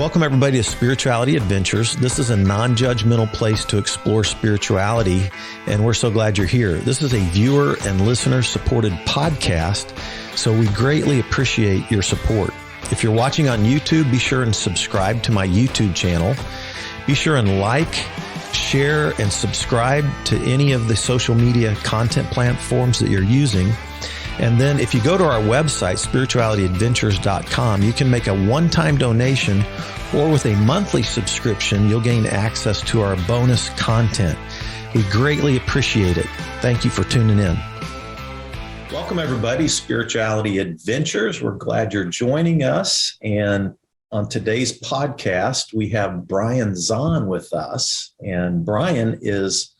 Welcome, everybody, to Spirituality Adventures. This is a non-judgmental place to explore spirituality, and we're so glad you're here. This is a viewer and listener-supported podcast, so we greatly appreciate your support. If you're watching on YouTube, be sure and subscribe to my YouTube channel. Be sure and like, share, and subscribe to any of the social media content platforms that you're using. And then if you go to our website, spiritualityadventures.com, you can make a one-time donation, or with a monthly subscription, you'll gain access to our bonus content. We greatly appreciate it. Thank you for tuning in. Welcome, everybody, Spirituality Adventures. We're glad you're joining us. And on today's podcast, we have Brian Zahnd with us. And Brian is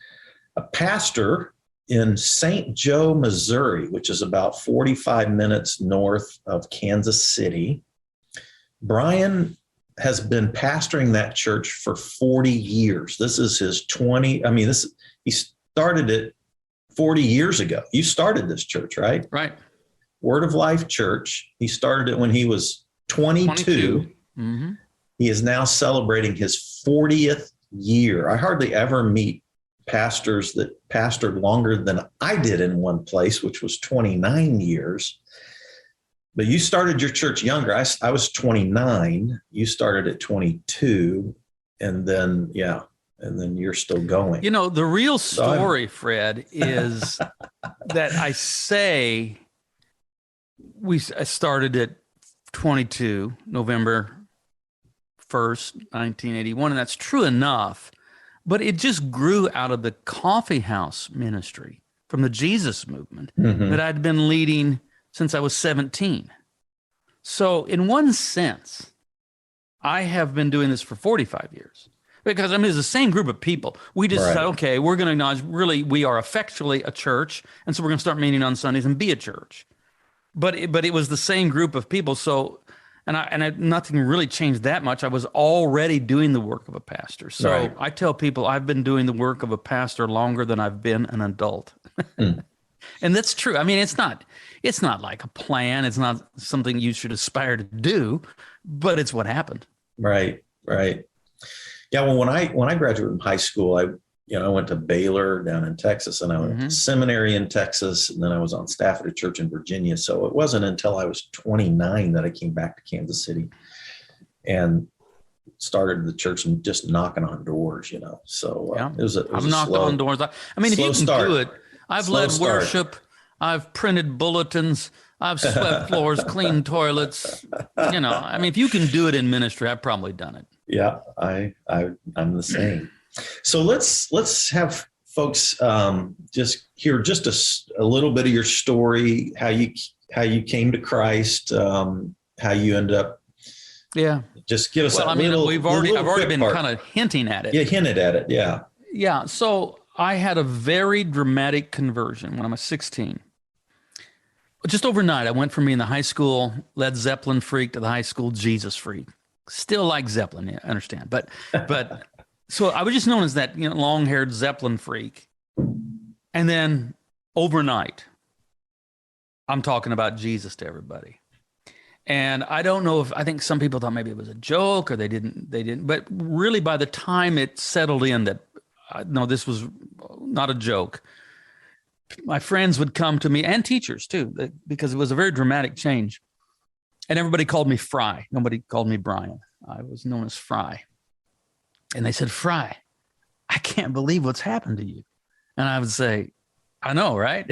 a pastor in St. Joe, Missouri, which is about 45 minutes north of Kansas City. Brian has been pastoring that church for 40 years. This is his he started it 40 years ago. You started this church, right? Right. Word of Life Church. He started it when he was 22. Mm-hmm. He is now celebrating his 40th year. I hardly ever meet pastors that pastored longer than I did in one place, which was 29 years. But you started your church younger. I was 29. You started at 22. And then you're still going. You know, the real story, Fred, is that I started at 22, November 1st, 1981. And that's true enough. But it just grew out of the coffee house ministry from the Jesus movement that I'd been leading since I was 17. So in one sense, I have been doing this for 45 years because it's the same group of people. We just said, okay, we're going to acknowledge really we are effectually a church. And so we're going to start meeting on Sundays and be a church. But it was the same group of people. So nothing really changed that much. I was already doing the work of a pastor. So I tell people I've been doing the work of a pastor longer than I've been an adult. And that's true. I mean, it's not like a plan. It's not something you should aspire to do, but it's what happened. Right. Yeah. Well, when I graduated from high school, I went to Baylor down in Texas, and I went to seminary in Texas, and then I was on staff at a church in Virginia. So it wasn't until I was 29 that I came back to Kansas City and started the church and just knocking on doors, So it was I've knocked on doors. I mean, if you can do it, I've led worship, I've printed bulletins, I've swept floors, cleaned toilets. If you can do it in ministry, I've probably done it. Yeah, I'm the same. So let's have folks just hear just a little bit of your story, how you came to Christ, how you ended up. Yeah. Just give us I've already been kind of hinting at it. Yeah, hinted at it. Yeah. Yeah. So I had a very dramatic conversion when I was 16. Just overnight, I went from being the high school Led Zeppelin freak to the high school Jesus freak. Still like Zeppelin, I understand, but. So I was just known as that, long-haired Zeppelin freak. And then overnight, I'm talking about Jesus to everybody. And I don't know I think some people thought maybe it was a joke or they didn't. But really by the time it settled in that, no, this was not a joke. My friends would come to me, and teachers too, because it was a very dramatic change. And everybody called me Fry. Nobody called me Brian. I was known as Fry. And they said, Fry, I can't believe what's happened to you. And I would say, I know, right?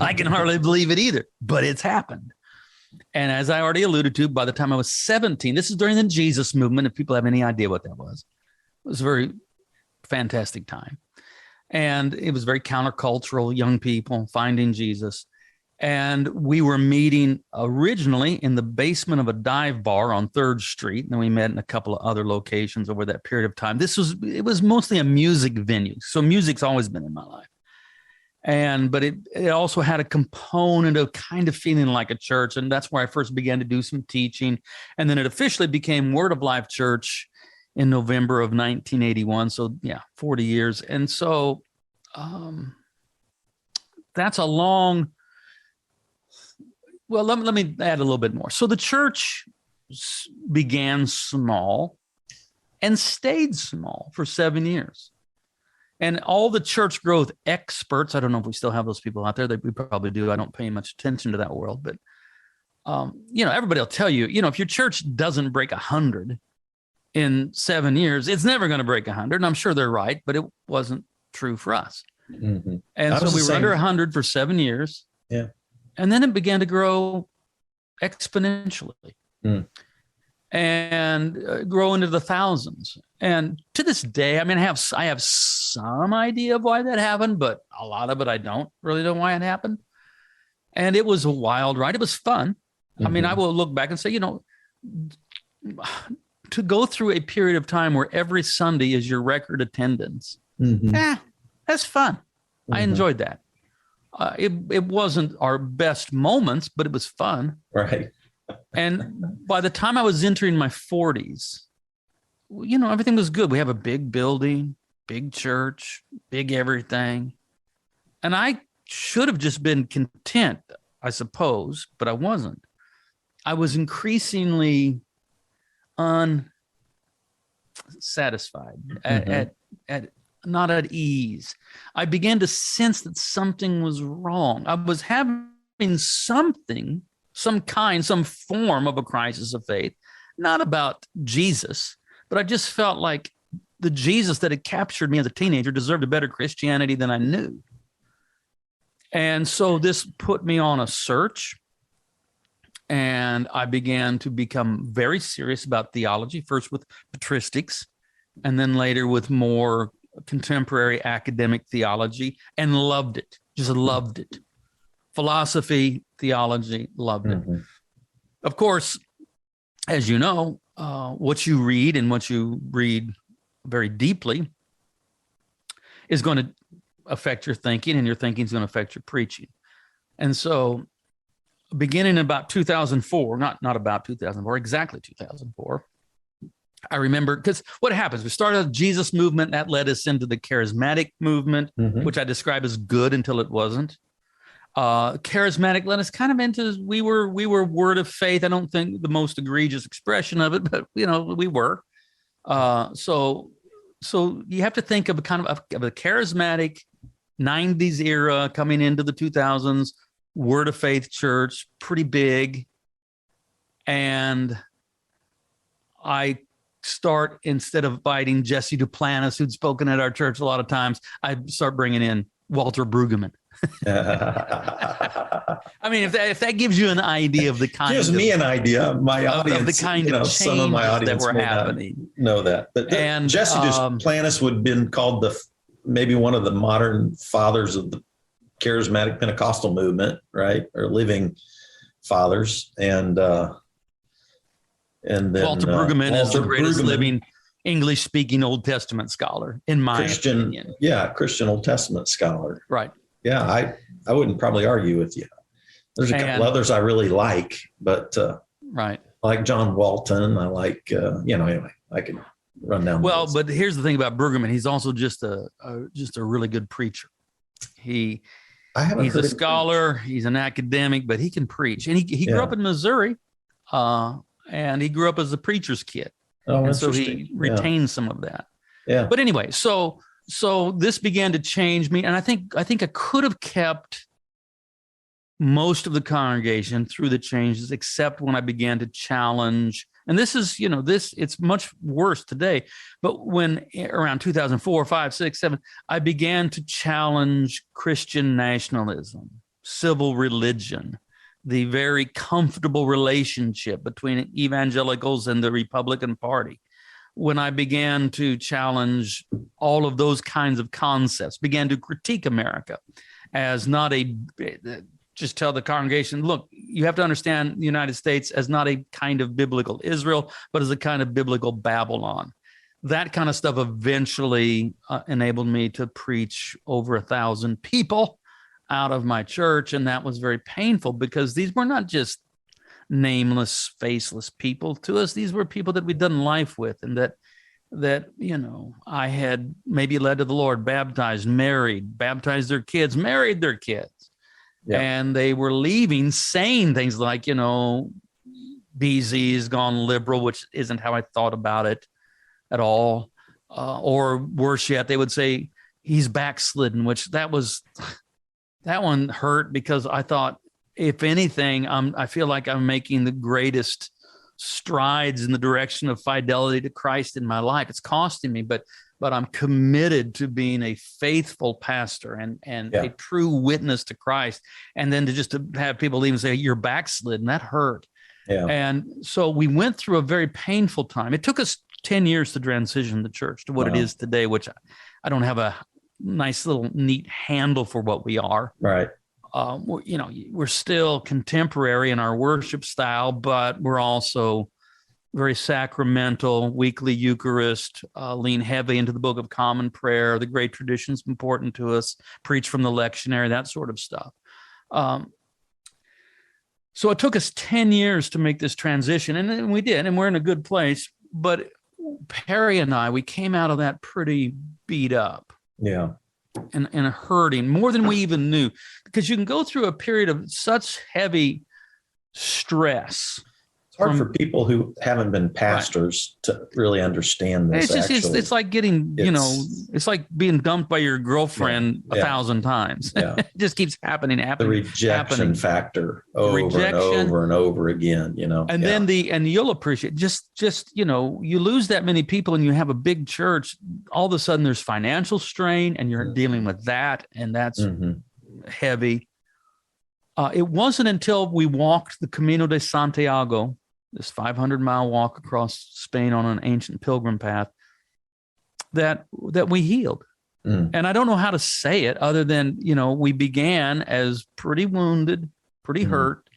I can hardly believe it either, but it's happened. And as I already alluded to, by the time I was 17, this is during the Jesus movement, if people have any idea what that was. It was a very fantastic time. And it was very countercultural, young people finding Jesus. And we were meeting originally in the basement of a dive bar on 3rd Street. And then we met in a couple of other locations over that period of time. It was mostly a music venue. So music's always been in my life. But it also had a component of kind of feeling like a church. And that's where I first began to do some teaching. And then it officially became Word of Life Church in November of 1981. So 40 years. And so that's a long... Well, let me add a little bit more. So the church began small and stayed small for 7 years. And all the church growth experts, I don't know if we still have those people out there. We probably do. I don't pay much attention to that world. But, everybody will tell you, if your church doesn't break 100 in 7 years, it's never going to break 100. And I'm sure they're right, but it wasn't true for us. Mm-hmm. And so we were under 100 for 7 years. Yeah. And then it began to grow exponentially. And grow into the thousands. And to this day, I mean, I have some idea of why that happened, but a lot of it I don't really know why it happened. And it was a wild ride. It was fun. I mean, I will look back and say, to go through a period of time where every Sunday is your record attendance, that's fun. I enjoyed that. It wasn't our best moments, but it was fun. Right. And by the time I was entering my 40s, everything was good. We have a big building, big church, big everything. And I should have just been content, I suppose, but I wasn't. I was increasingly unsatisfied, at not at ease. I began to sense that something was wrong. I was having something, some form of a crisis of faith, not about Jesus, but I just felt like the Jesus that had captured me as a teenager deserved a better Christianity than I knew. And so this put me on a search, and I began to become very serious about theology, first with patristics, and then later with more contemporary academic theology, and loved it, just loved it. Philosophy, theology, loved it. Of course, as you know, what you read and what you read very deeply is going to affect your thinking, and your thinking is going to affect your preaching. And so beginning about 2004, not about 2004, exactly 2004, I remember, because what happens, we started a Jesus movement that led us into the charismatic movement, which I describe as good until it wasn't. Charismatic led us kind of into, we were word of faith. I don't think the most egregious expression of it, but we were. So you have to think of a kind of a charismatic 90s era coming into the 2000s, word of faith church, pretty big. And I start, instead of inviting Jesse Duplantis, who'd spoken at our church a lot of times, I start bringing in Walter Brueggemann. I mean, if that gives you an idea of the kind, gives me an idea. My audience, of the kind of changes some of my audience that were may happening. Not know that, but and Jesse Duplantis would have been called maybe one of the modern fathers of the charismatic Pentecostal movement, right? Or living fathers, and then Walter Brueggemann is the greatest living English-speaking Old Testament scholar, in my opinion. Yeah, Christian Old Testament scholar. Right. Yeah, I wouldn't probably argue with you. There's a couple others I really like, but right, I like John Walton. I like anyway, I could run down. Well, but here's the thing about Brueggemann: he's also just a really good preacher. He's a scholar, he's an academic, but he can preach. And he grew up in Missouri, and he grew up as a preacher's kid. Oh, and so he retained some of that. Yeah. But anyway, so this began to change me, and I think I could have kept most of the congregation through the changes, except when I began to challenge. And this is, it's much worse today. But when around 2004, 5, 6, 7, I began to challenge Christian nationalism, civil religion, the very comfortable relationship between evangelicals and the Republican Party. When I began to challenge all of those kinds of concepts, began to critique America as not just tell the congregation, look, you have to understand the United States as not a kind of biblical Israel, but as a kind of biblical Babylon. That kind of stuff eventually enabled me to preach over 1,000 people out of my church. And that was very painful, because these were not just nameless, faceless people to us. These were people that we'd done life with, and that I had maybe led to the Lord, baptized, married, baptized their kids, married their kids. Yeah. And they were leaving saying things like, BZ has gone liberal, which isn't how I thought about it at all. Or worse yet, they would say he's backslidden, which that one hurt, because I thought, if anything, I feel like I'm making the greatest strides in the direction of fidelity to Christ in my life. It's costing me, but I'm committed to being a faithful pastor and a true witness to Christ. And then to have people even say you're backslidden, that hurt. Yeah. And so we went through a very painful time. It took us 10 years to transition the church to what it is today, which I don't have a nice little neat handle for what we are. Right. We're still contemporary in our worship style, but we're also very sacramental, weekly Eucharist, lean heavy into the Book of Common Prayer. The great tradition's important to us, preach from the lectionary, that sort of stuff. So it took us 10 years to make this transition, and we did, and we're in a good place. But Perry and I, we came out of that pretty beat up. Yeah. And hurting more than we even knew, because you can go through a period of such heavy stress. It's hard for people who haven't been pastors to really understand this. It's like getting, it's like being dumped by your girlfriend 1,000 times. Yeah. It just keeps happening. The rejection factor over and over again, And then and you'll appreciate just, you lose that many people and you have a big church, all of a sudden there's financial strain and you're dealing with that. And that's heavy. It wasn't until we walked the Camino de Santiago, this 500-mile walk across Spain on an ancient pilgrim path, that we healed. And I don't know how to say it other than, we began as pretty wounded, pretty hurt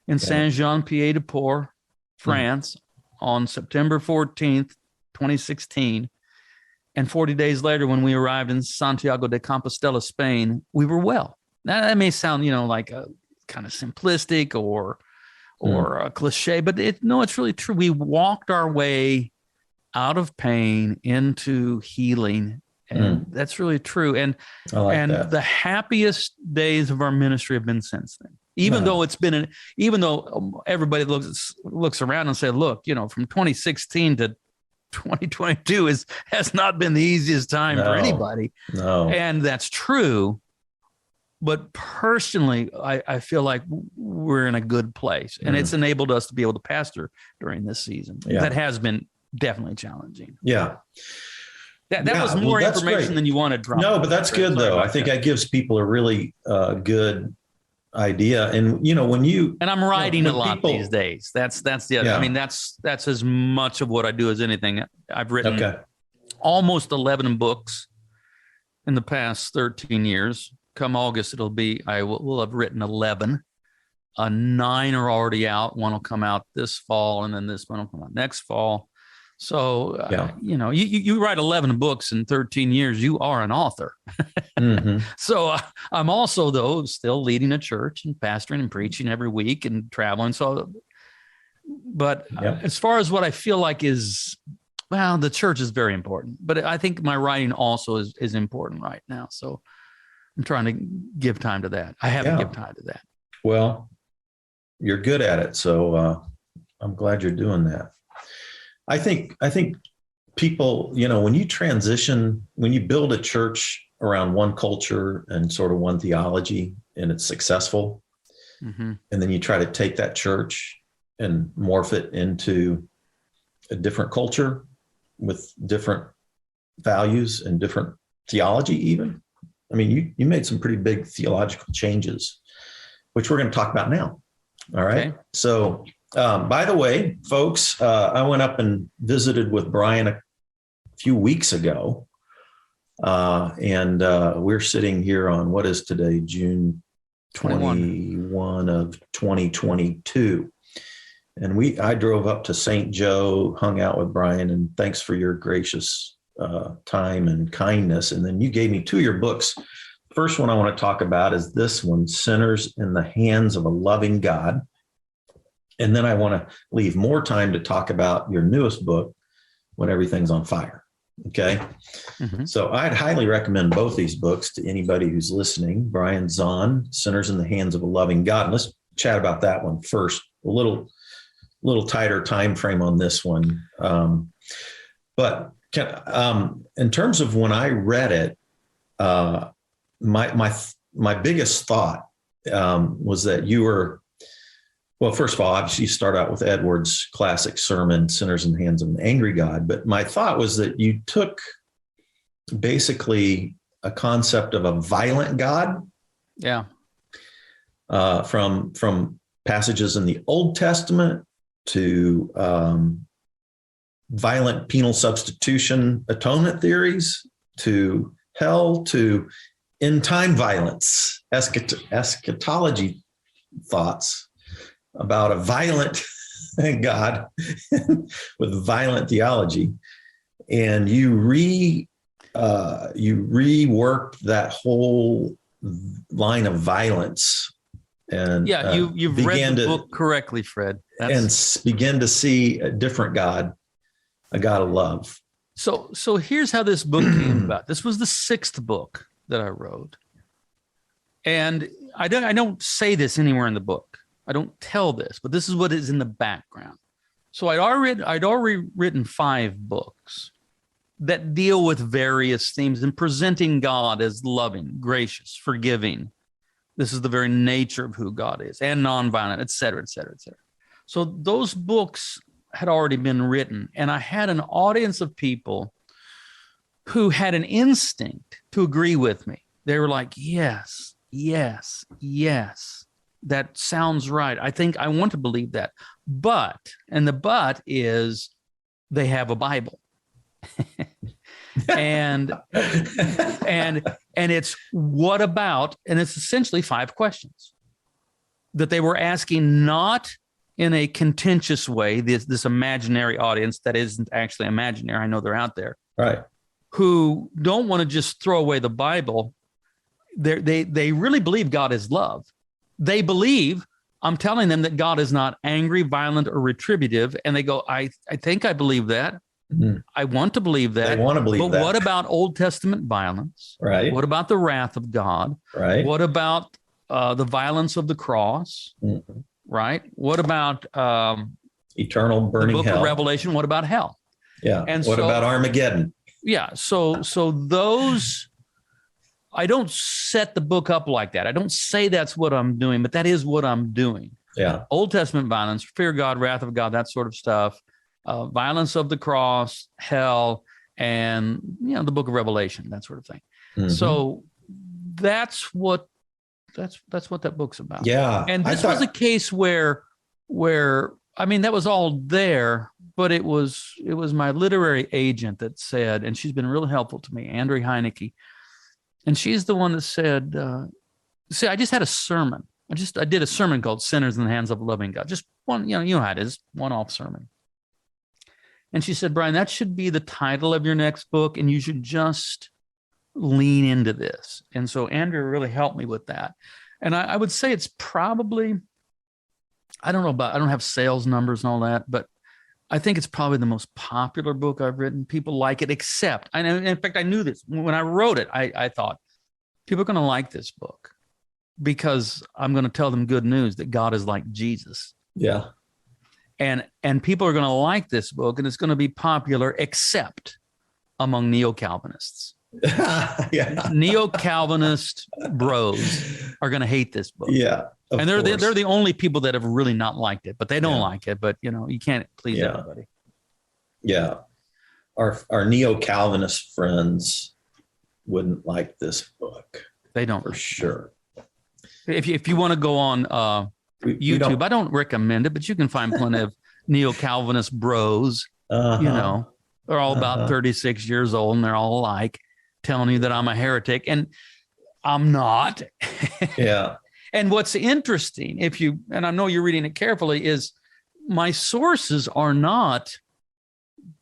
in Saint-Jean-Pied-de-Port, France, on September 14th, 2016. And 40 days later, when we arrived in Santiago de Compostela, Spain, we were well. Now, that may sound, like a kind of simplistic or a cliche, but it's really true. We walked our way out of pain into healing, and that's really true. And the happiest days of our ministry have been since then. Even though even though everybody looks around and say, look, from 2016 to 2022 has not been the easiest time for anybody. No. And that's true. But personally, I feel like we're in a good place, and it's enabled us to be able to pastor during this season. Yeah. That has been definitely challenging. Yeah. That was more information than you wanted. No, but that's good, though. I think that gives people a really good idea. And, when you... And I'm writing a lot these days. That's the other. Yeah. I mean, that's as much of what I do as anything. I've written almost 11 books in the past 13 years. Come August, I will have written 11. 9 are already out. One will come out this fall, and then this one will come out next fall. So, you write 11 books in 13 years, you are an author. So I'm also, though, still leading a church and pastoring and preaching every week and traveling. So, but as far as what I feel like is, the church is very important. But I think my writing also is important right now. So I'm trying to give time to that. I haven't given time to that. Well, you're good at it. So I'm glad you're doing that. I think people, when you transition, when you build a church around one culture and sort of one theology, and it's successful, and then you try to take that church and morph it into a different culture with different values and different theology even. I mean, you made some pretty big theological changes, which we're going to talk about now. All right. Okay. So, by the way, folks, I went up and visited with Brian a few weeks ago. And we're sitting here on what is today, June 21 of 2022. And I drove up to St. Joe, hung out with Brian, and thanks for your gracious time and kindness. And then you gave me 2 of your books. First one I want to talk about is this one, Sinners in the Hands of a Loving God. And then I want to leave more time to talk about your newest book, When Everything's on Fire. Okay. So I'd highly recommend both these books to anybody who's listening. Brian Zahnd, Sinners in the Hands of a Loving God. And let's chat about that one first. A little little tighter time frame on this one. But in terms of when I read it, my biggest thought was that you were, well, first of all, obviously you start out with Edwards' classic sermon, Sinners in the Hands of an Angry God. But my thought was that you took basically a concept of a violent God. Yeah. From passages in the Old Testament to violent penal substitution atonement theories to hell to end time violence, eschatology thoughts about a violent God with violent theology. And you reworked that whole line of violence. And yeah, you've read the book correctly, Fred. And begin to see a different God, a God of love. So here's how this book came about. This was the 6th book that I wrote. And I don't say this anywhere in the book. I don't tell this, but this is what is in the background. So I'd already written 5 books that deal with various themes and presenting God as loving, gracious, forgiving. This is the very nature of who God is, and nonviolent, et cetera, et cetera, et cetera. So those books had already been written, and I had an audience of people who had an instinct to agree with me. They were like, yes, yes, yes, that sounds right. I want to believe that. And the but is they have a Bible. and it's what about, and it's essentially 5 questions that they were asking, not in a contentious way, this imaginary audience that isn't actually imaginary. I know they're out there, right, who don't want to just throw away the Bible. They really believe God is love. They believe I'm telling them that God is not angry, violent, or retributive, and they go, I think I believe that. Mm-hmm. I want to believe that. They want to believe but that. But what about Old Testament violence? Right. What about the wrath of God? Right. What about the violence of the cross? Mm-hmm. Right. What about eternal burning the book hell? Of Revelation. What about hell? Yeah. And what about Armageddon? Yeah. So those, I don't set the book up like that. I don't say that's what I'm doing, but that is what I'm doing. Yeah. Old Testament violence, fear God, wrath of God, that sort of stuff. Violence of the cross, hell, and the book of Revelation, that sort of thing. Mm-hmm. So that's what that book's about. Yeah. And this was a case where I mean, that was all there, but it was my literary agent that said, and she's been really helpful to me, Andrea Heinecke, and she's the one that said, see, I just had a sermon. I did a sermon called Sinners in the Hands of a Loving God. Just one, you know how it is, one-off sermon. And she said, Brian, that should be the title of your next book, and you should just lean into this. And so Andrea really helped me with that. And I would say it's probably, I don't have sales numbers and all that, but I think it's probably the most popular book I've written. People like it, except, in fact, I knew this. When I wrote it, I thought, people are going to like this book because I'm going to tell them good news that God is like Jesus. Yeah. And people are going to like this book, and it's going to be popular, except among neo-Calvinists. Yeah. Neo-Calvinist bros are going to hate this book. Yeah. And they're the only people that have really not liked it, but they don't like it. But you can't please everybody. Yeah. Our neo-Calvinist friends wouldn't like this book. They don't, for sure. If you want to go on YouTube, I don't recommend it, but you can find plenty of neo-Calvinist bros. They're all about 36 years old, and they're all alike, telling you that I'm a heretic, and I'm not. Yeah. And what's interesting, and I know you're reading it carefully, is my sources are not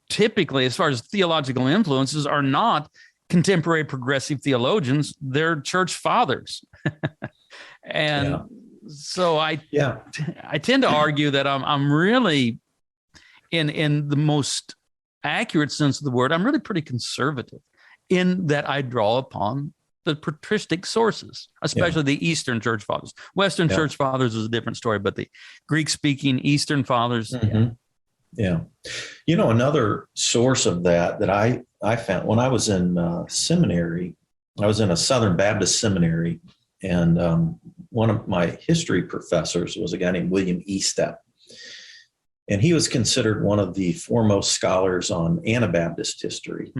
typically, as far as theological influences, are not contemporary progressive theologians. They're church fathers. And so I tend to argue that I'm really, in the most accurate sense of the word, I'm really pretty conservative in that I draw upon the patristic sources, especially the Eastern Church Fathers. Western Church Fathers is a different story, but the Greek-speaking Eastern Fathers, Yeah. You know, another source of that I found when I was in seminary, I was in a Southern Baptist seminary, and one of my history professors was a guy named William Estep. And he was considered one of the foremost scholars on Anabaptist history.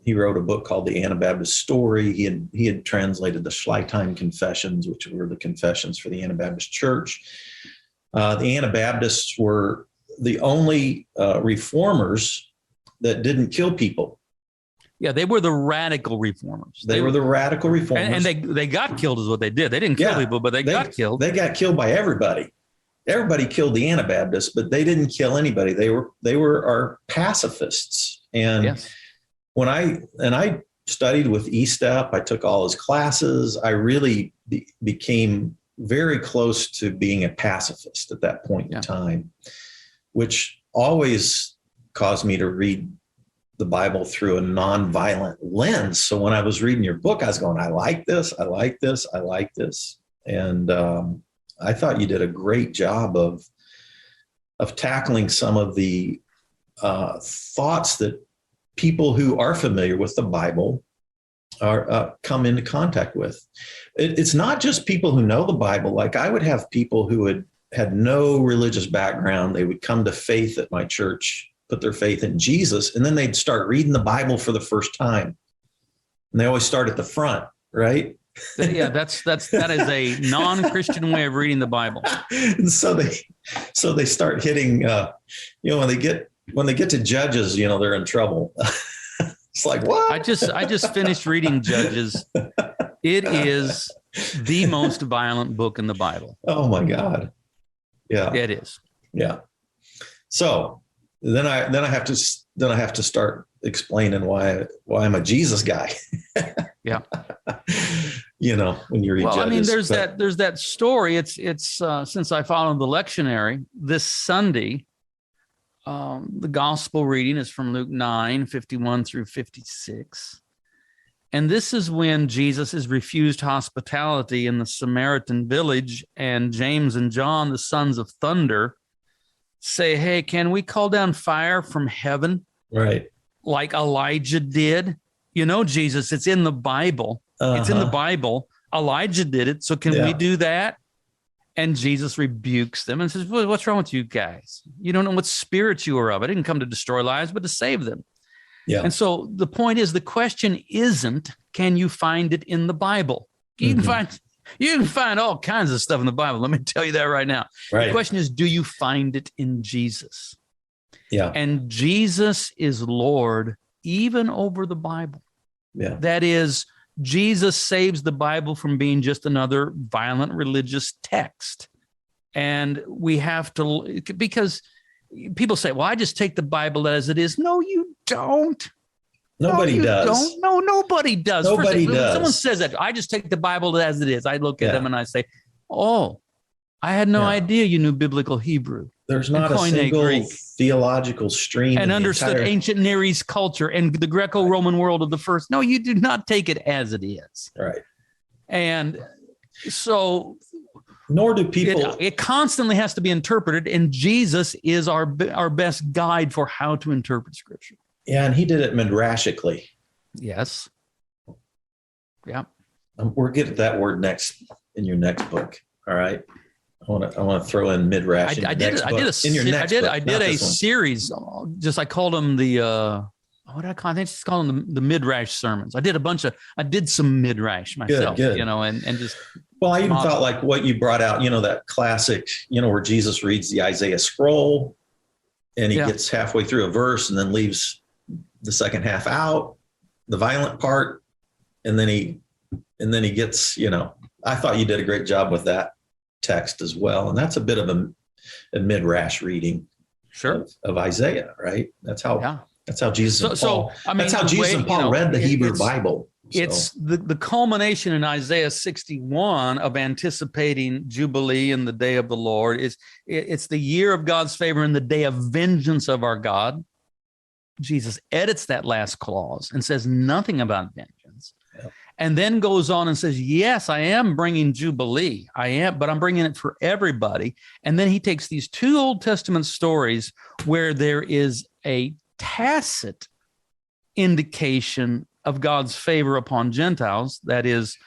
He wrote a book called The Anabaptist Story. He had translated the Schleitheim Confessions, which were the confessions for the Anabaptist Church. The Anabaptists were the only reformers that didn't kill people. Yeah, they were the radical reformers. They were the radical reformers. And they got killed is what they did. They didn't kill people, but they got killed. They got killed by everybody. Everybody killed the Anabaptists, but they didn't kill anybody. They were our pacifists. And when I studied with Estep, I took all his classes. I really became very close to being a pacifist at that point in time, which always caused me to read the Bible through a nonviolent lens. So when I was reading your book, I was going, I like this, I like this, I like this. And I thought you did a great job of tackling some of the thoughts that people who are familiar with the Bible are come into contact with. It's not just people who know the Bible. Like I would have people who had no religious background. They would come to faith at my church, put their faith in Jesus, and then they'd start reading the Bible for the first time. And they always start at the front, right? That is a non-Christian way of reading the Bible. And so they start hitting, when they get to Judges, they're in trouble. It's like, what? I just finished reading Judges. It is the most violent book in the Bible. Oh my God. Yeah. It is. Yeah. So then I have to start explaining why I'm a Jesus guy. Yeah. When you read Judges. I mean, there's that story. It's since I followed the lectionary this Sunday, the gospel reading is from Luke 9:51 through 56. And this is when Jesus is refused hospitality in the Samaritan village, and James and John, the sons of thunder, say, hey, can we call down fire from heaven? Right. Like Elijah did? Jesus, it's in the Bible. It's in the Bible. Elijah did it. So can we do that? And Jesus rebukes them and says, well, what's wrong with you guys? You don't know what spirit you are of. I didn't come to destroy lives, but to save them. Yeah. And so the point is, the question isn't, can you find it in the Bible? You can find all kinds of stuff in the Bible. Let me tell you that right now. Right. The question is, do you find it in Jesus? Yeah. And Jesus is Lord even over the Bible. Yeah. That is, Jesus saves the Bible from being just another violent religious text. And we have to, because people say, well, I just take the Bible as it is. No, you don't. Nobody does. No, nobody does. Nobody does. When someone says that, I just take the Bible as it is. I look at them and I say, oh, I had no idea you knew biblical Hebrew. There's not a single Greek theological stream. And understood ancient Near East culture and the Greco-Roman world of the first. No, you do not take it as it is. Right. And so nor do people. It constantly has to be interpreted, and Jesus is our best guide for how to interpret Scripture. Yeah, and he did it midrashically. Yes. Yeah. We'll get that word next in your next book. All right. I want to throw in midrash. I did a series. I called them the what did I call? I think just call them the midrash sermons. I did some midrash myself. Good. And just. Well, I even thought like what you brought out. That classic. Where Jesus reads the Isaiah scroll, and he gets halfway through a verse and then leaves the second half out, the violent part, and then he gets. I thought you did a great job with that text as well, and that's a bit of a midrash reading, of Isaiah, right? That's how Jesus and Paul. That's how Jesus and Paul read the Hebrew Bible. So. It's the culmination in Isaiah 61 of anticipating Jubilee and the day of the Lord. It's the year of God's favor and the day of vengeance of our God. Jesus edits that last clause and says nothing about vengeance. and then goes on and says, yes, I am bringing Jubilee. I am, but I'm bringing it for everybody. And then he takes these two Old Testament stories where there is a tacit indication of God's favor upon Gentiles, that is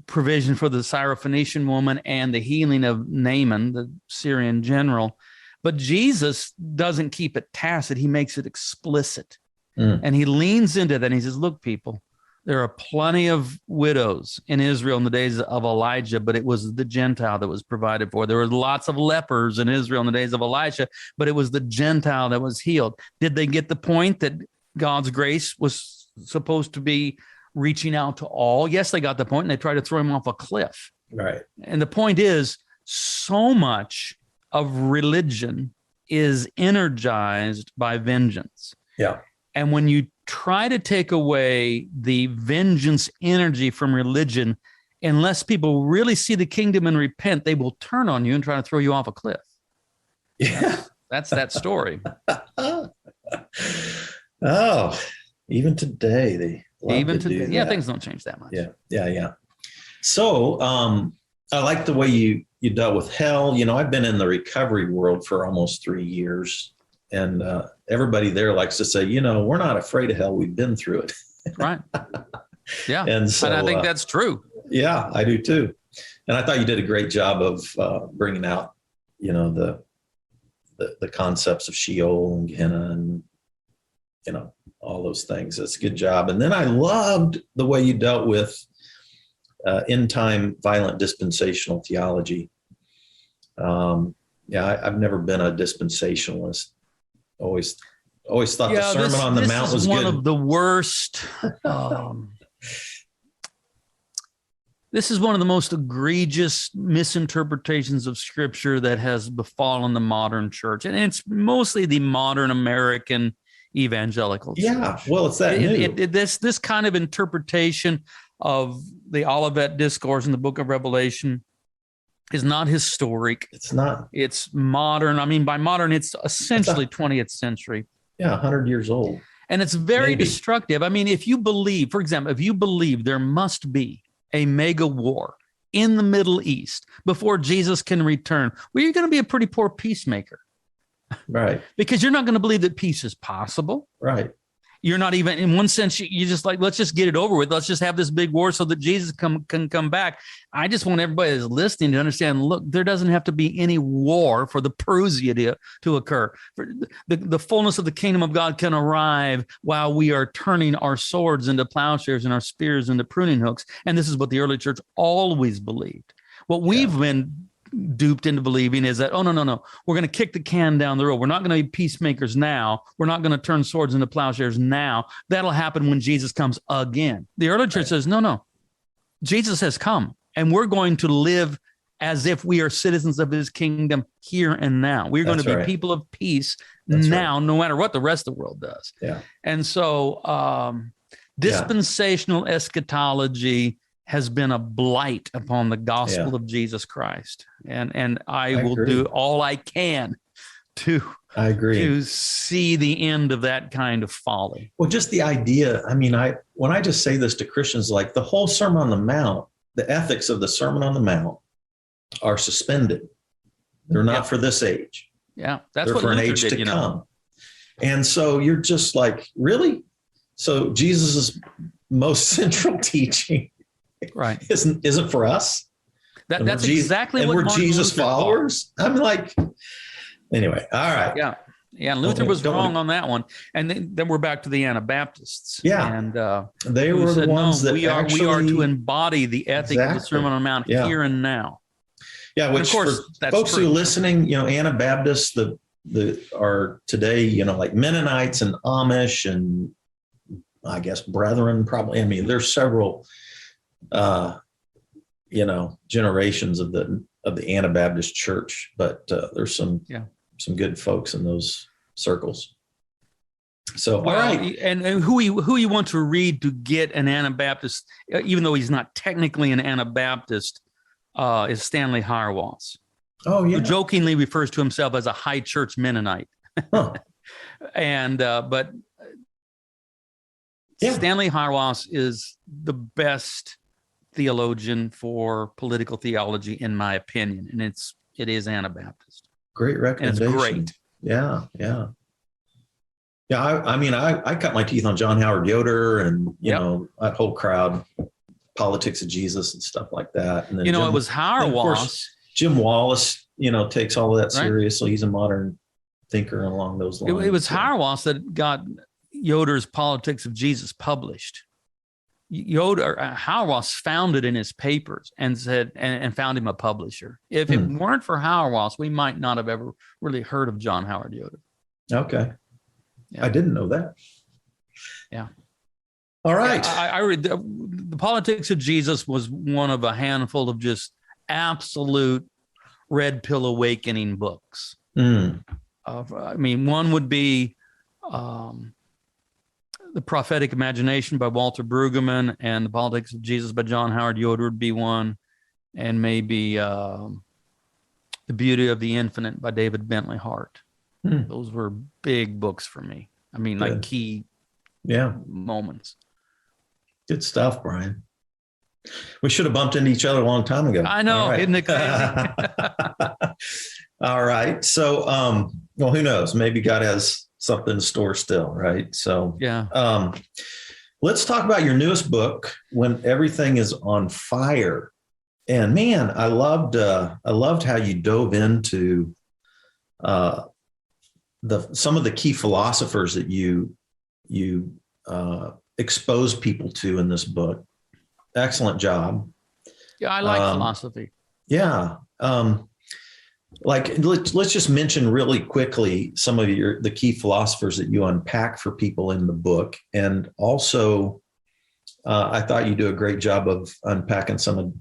provision for the Syrophoenician woman and the healing of Naaman, the Syrian general. But Jesus doesn't keep it tacit. He makes it explicit. And he leans into that and he says, look, people, there are plenty of widows in Israel in the days of Elijah, but it was the Gentile that was provided for. There were lots of lepers in Israel in the days of Elisha, but it was the Gentile that was healed. Did they get the point that God's grace was supposed to be reaching out to all? Yes, they got the point, and they tried to throw him off a cliff. Right. And the point is, so much of religion is energized by vengeance. Yeah. And when you try to take away the vengeance energy from religion, unless people really see the kingdom and repent, they will turn on you and try to throw you off a cliff. Yeah. That's that story. Oh, even today, they love Even to do today, that. yeah, things don't change that much. Yeah. So I like the way you dealt with hell. You know, I've been in the recovery world for almost 3 years, and everybody there likes to say, you know, we're not afraid of hell. We've been through it. Right. Yeah. And so I think that's true. Yeah, I do too. And I thought you did a great job of bringing out, you know, the concepts of Sheol and Gehenna and, you know, all those things. That's a good job. And then I loved the way you dealt with end time violent dispensational theology. I've never been a dispensationalist. Always thought the Sermon on the Mount was one good. of the worst. This is one of the most egregious misinterpretations of Scripture that has befallen the modern church, and it's mostly the modern American evangelical church. Yeah, well, it's that new. This kind of interpretation of the Olivet Discourse in the Book of Revelation is not historic. It's not. It's modern. I mean, by modern, it's essentially 20th century. Yeah, 100 years old. And it's very Maybe. destructive. I mean, if you believe, for example, if you believe there must be a mega war in the Middle East before Jesus can return, well, you're going to be a pretty poor peacemaker. Right. Because you're not going to believe that peace is possible. Right. You're not even, in one sense, you just like, let's just get it over with. Let's just have this big war so that Jesus can come back. I just want everybody that's listening to understand, look, there doesn't have to be any war for the parousia to occur. The fullness of the kingdom of God can arrive while we are turning our swords into plowshares and our spears into pruning hooks. And this is what the early church always believed. What we've been duped into believing is that, oh, no, we're going to kick the can down the road. We're not going to be peacemakers now. We're not going to turn swords into plowshares now. That'll happen when Jesus comes again. The early church says, no, Jesus has come, and we're going to live as if we are citizens of his kingdom here and now. We're going to be people of peace now, no matter what the rest of the world does. Yeah. And so dispensational eschatology has been a blight upon the gospel of Jesus Christ. And I will agree. do all I can to see the end of that kind of folly. Well, just the idea, I mean, when I just say this to Christians, like the whole Sermon on the Mount, the ethics of the Sermon on the Mount are suspended. They're not for this age. Yeah, that's They're what for an Luther age did, to come. And so you're just like, really? So Jesus's most central teaching isn't for us? That's exactly what we're Martin Jesus Luther followers. I'm like, anyway, all right. Yeah. And Luther was wrong on that one. And then we're back to the Anabaptists. Yeah. And they were the ones that we are to embody the ethic of the Sermon on the Mount here and now. Yeah, which, of course, for folks who are listening, you know, Anabaptists the are today, you know, like Mennonites and Amish and I guess Brethren, probably. I mean, there's several generations of the Anabaptist church, but there's some good folks in those circles. So, all right. And who you want to read to get an Anabaptist, even though he's not technically an Anabaptist, is Stanley Hauerwas. Oh, yeah. Who jokingly refers to himself as a high church Mennonite. Huh. And, but Yeah. Stanley Hauerwas is the best theologian for political theology, in my opinion, and it is Anabaptist. Great recommendation. And it's great. Yeah, yeah. Yeah, I cut my teeth on John Howard Yoder and, you know, that whole crowd, Politics of Jesus and stuff like that. And then it was Hauerwas. Jim Wallace, takes all of that seriously. He's a modern thinker along those lines. It was Hauerwas that got Yoder's Politics of Jesus published. Hauerwas found it in his papers and said, and found him a publisher. If it weren't for Hauerwas, we might not have ever really heard of John Howard Yoder. Okay. Yeah. I didn't know that. Yeah. All right. I read the Politics of Jesus was one of a handful of just absolute red pill awakening books. One would be The Prophetic Imagination by Walter Brueggemann, and The Politics of Jesus by John Howard Yoder would be one, and maybe The Beauty of the Infinite by David Bentley Hart. Those were big books for me. Like key moments. Good stuff, Brian. We should have bumped into each other a long time ago. I know, right. Isn't it crazy? All right. So, who knows? Maybe God has something in store still, right? So, let's talk about your newest book, When Everything is on Fire. And man, I loved how you dove into some of the key philosophers that you expose people to in this book. Excellent job. Yeah, I like philosophy. Yeah. Let's just mention really quickly some of the key philosophers that you unpack for people in the book. And also, I thought you do a great job of unpacking some of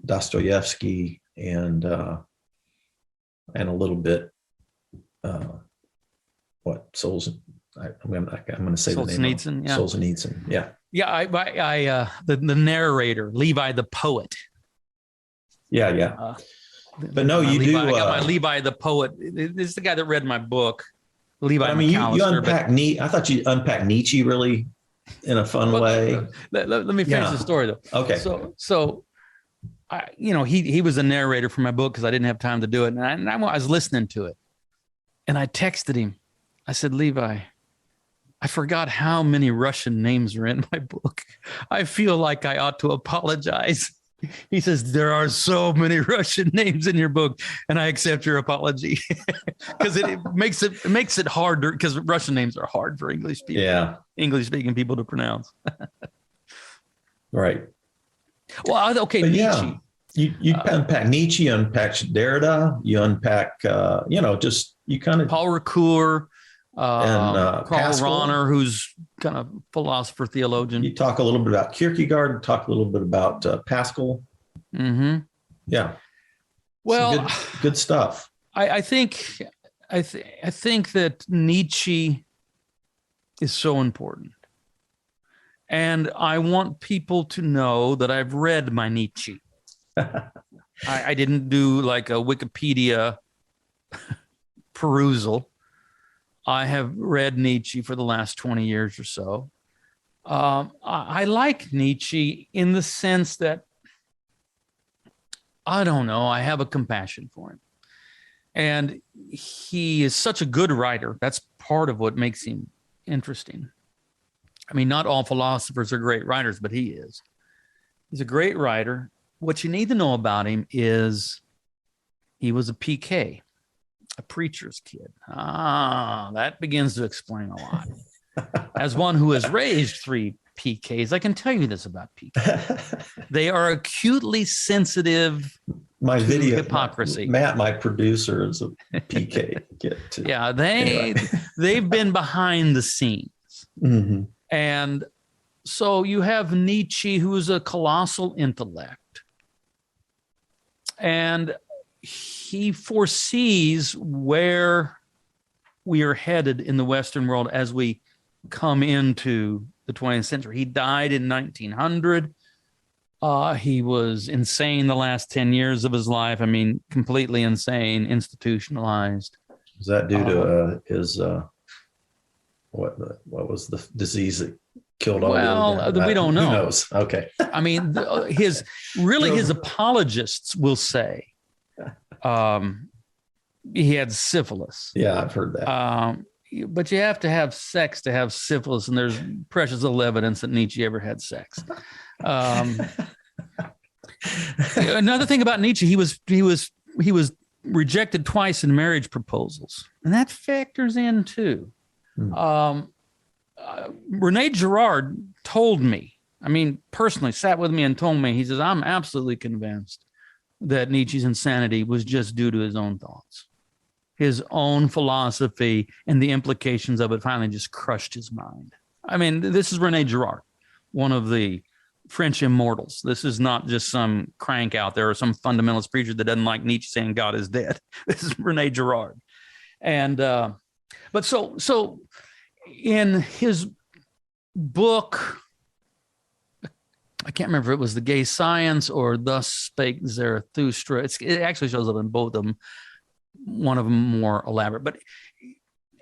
Dostoevsky and a little bit, I'm going to say the name. Solzhenitsyn. Yeah. Solzhenitsyn. Yeah. Yeah. The narrator, Levi the poet. Yeah. But no, you do. I got my Levi the poet. This is the guy that read my book, Levi. You unpack Nietzsche. I thought you unpacked Nietzsche really in a fun way. Let me finish the story though. Okay. So, he was a narrator for my book because I didn't have time to do it, and I was listening to it, and I texted him. I said, Levi, I forgot how many Russian names are in my book. I feel like I ought to apologize. He says, there are so many Russian names in your book, and I accept your apology because it makes it harder because Russian names are hard for English people. Yeah. English speaking people to pronounce. Right. Well, okay. But Nietzsche. You unpack Nietzsche, you unpack Derrida, you unpack, you kind of Paul Ricoeur, and Karl Pascal. Rahner, who's kind of philosopher theologian. You talk a little bit about Kierkegaard, talk a little bit about Pascal. Mm-hmm. Yeah. Well, good stuff. I think that Nietzsche is so important, and I want people to know that I've read my Nietzsche. I didn't do like a Wikipedia perusal. I have read Nietzsche for the last 20 years or so. I like Nietzsche in the sense that, I don't know, I have a compassion for him. And he is such a good writer. That's part of what makes him interesting. Not all philosophers are great writers, but he is. He's a great writer. What you need to know about him is he was a PK, a preacher's kid. That begins to explain a lot. As one who has raised 3 PKs, I can tell you this about PK. They are acutely sensitive to hypocrisy. Matt, my producer, is a PK kid too. Yeah, they've been behind the scenes. Mm-hmm. And so you have Nietzsche, who is a colossal intellect. And he foresees where we are headed in the Western world as we come into the 20th century. He died in 1900. He was insane the last 10 years of his life. Completely insane, institutionalized. Is that due to his what was the disease that killed all well, the other guys. we don't know. Who knows? Okay. I mean, his apologists will say he had syphilis. Yeah, I've heard that. But you have to have sex to have syphilis, and there's precious little evidence that Nietzsche ever had sex. Another thing about Nietzsche, he was rejected twice in marriage proposals, and that factors in too. Rene Girard told me, I mean, personally sat with me and told me, he says, I'm absolutely convinced that Nietzsche's insanity was just due to his own thoughts. His own philosophy and the implications of it finally just crushed his mind. I mean, this is Rene Girard, one of the French immortals. This is not just some crank out there or some fundamentalist preacher that doesn't like Nietzsche saying God is dead. This is Rene Girard. And, but so in his book, I can't remember if it was The Gay Science or Thus Spake Zarathustra. It actually shows up in both of them. One of them more elaborate, but